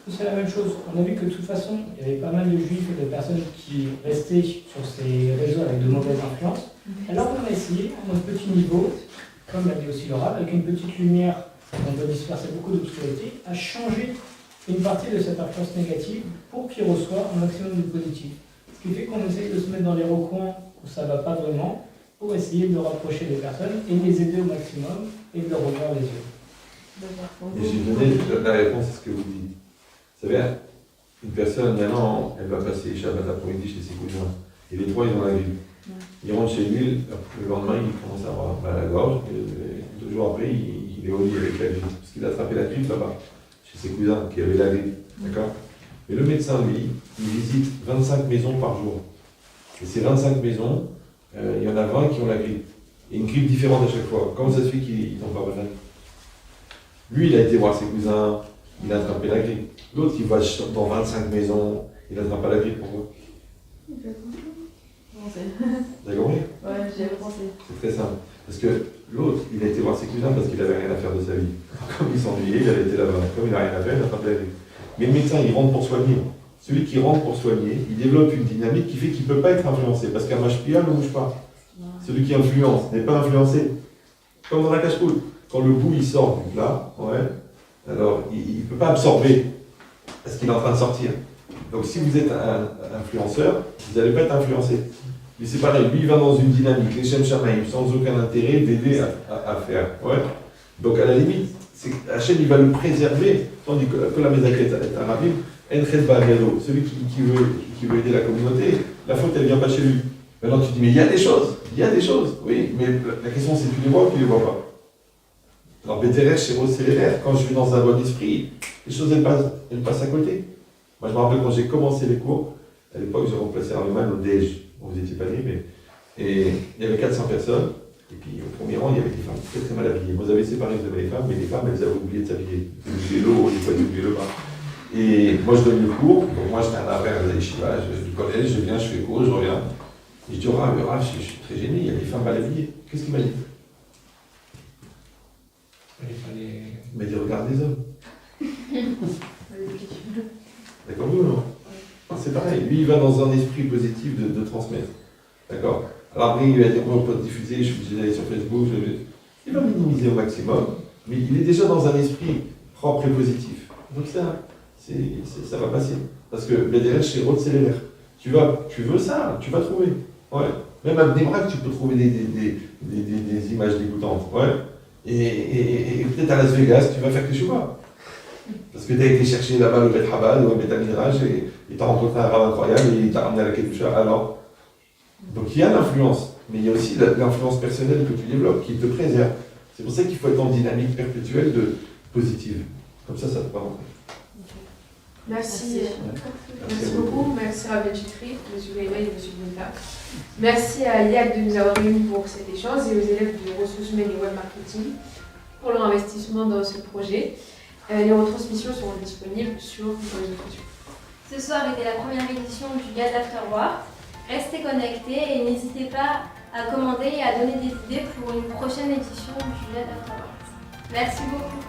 C'est la même chose. On a vu que de toute façon, il y avait pas mal de juifs et de personnes qui restaient sur ces réseaux avec de mauvaises influences. Alors on a essayé, à notre petit niveau, comme l'a dit aussi Laura, avec une petite lumière, on peut disperser beaucoup d'obscurité, à changer une partie de cette influence négative pour qu'ils reçoivent un maximum de positif. Ce qui fait qu'on essaye de se mettre dans les recoins où ça ne va pas vraiment, pour essayer de rapprocher les personnes et de les aider au maximum et de leur ouvrir les yeux. Et j'ai donné la réponse à ce que vous dites. Vous savez, une personne, maintenant, elle va passer Shabbat après-midi chez ses cousins. Et les trois, ils ont la grippe. Il rentre chez lui, le lendemain, il commence à avoir mal à la gorge. Et 2 jours après, il est au lit avec la grippe. Parce qu'il a attrapé la grippe là-bas, chez ses cousins qui avaient la grippe. D'accord? Mais le médecin, lui, il visite 25 maisons par jour. Et ces 25 maisons, il y en a 20 qui ont la grippe. Et une grippe différente à chaque fois. Comment ça se fait qu'ils n'ont pas malade? Lui, il a été voir ses cousins, il a attrapé la grippe. L'autre, il va dans 25 maisons, il n'attrape pas la grippe. Pourquoi? Vous avez compris? Ouais, j'y avais pensé. C'est très simple. Parce que l'autre, il a été voir ses cousins parce qu'il n'avait rien à faire de sa vie. Comme il s'ennuyait, il avait été là-bas. Comme il n'a rien à faire, il attrape la grippe. Mais le médecin, il rentre pour soigner. Celui qui rentre pour soigner, il développe une dynamique qui fait qu'il ne peut pas être influencé. Parce qu'un mashpia ne bouge pas. Celui qui influence n'est pas influencé. Comme dans la cache-poule. Quand le bout il sort du plat, ouais, alors il ne peut pas absorber ce qu'il est en train de sortir. Donc si vous êtes un influenceur, vous n'allez pas être influencé. Mais c'est pareil, lui il va dans une dynamique, les Shem Shamaïm, sans aucun intérêt d'aider à faire. Ouais. Donc à la limite, Hachem il va le préserver, tandis que la Mézaket est un rabbin, Enchet Ba'agado, celui qui veut aider la communauté, la faute elle ne vient pas chez lui. Maintenant tu dis, mais il y a des choses, oui, mais la question c'est tu les vois ou tu les vois pas. Alors Béteresh, c'est Rose Céléraire, quand je suis dans un bon esprit, les choses elles passent à côté. Moi je me rappelle quand j'ai commencé les cours, à l'époque j'ai remplacé Arleman au DEJ, vous n'étiez pas né, mais et il y avait 400 personnes, et puis au premier rang il y avait des femmes très très mal habillées. Moi j'avais séparé les femmes, mais les femmes elles avaient oublié de s'habiller. Ils oubliaient l'eau, des fois ils oubliaient le bas. Et moi je donne le cours, donc moi j'étais un affaire de l'Yeshiva, du collège, je viens, je fais cours, je reviens. Et je dis au Rav, je suis très gêné, il y a des femmes mal habillées. Qu'est-ce qu'il m'a dit? Il m'a dit regarde les hommes. D'accord, vous non? C'est pareil, lui il va dans un esprit positif de transmettre. D'accord? Alors après il va dire on peut diffuser, je suis obligé d'aller sur Facebook, il va minimiser au maximum, mais il est déjà dans un esprit propre et positif. Donc ça va passer. Parce que BDR chez Rod Céléraire. Tu veux ça, tu vas trouver. Ouais. Même à Bnei-Brak, tu peux trouver des images dégoûtantes. Ouais. Et peut-être à Las Vegas, tu vas faire quelque chose. Parce que tu as été chercher là-bas le Bet Chabad ou le Bet Midrash et tu as rencontré un rave incroyable et il t'a ramené à la Kedusha. Alors, donc il y a l'influence, mais il y a aussi l'influence personnelle que tu développes qui te préserve. C'est pour ça qu'il faut être en dynamique perpétuelle de positive. Comme ça ne peut pas rentrer. Merci beaucoup. Merci à Ben Chitri, M. Gaïma et M. Bunta. Merci à Liad de nous avoir réunis pour cet échange et aux élèves de ressources humaines et web marketing pour leur investissement dans ce projet. Les retransmissions seront disponibles sur nos réseaux sociaux. Ce soir était la première édition du Gad Afterwork. Restez connectés et n'hésitez pas à commander et à donner des idées pour une prochaine édition du Gad Afterwork. Merci beaucoup.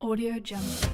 Audio Jungle.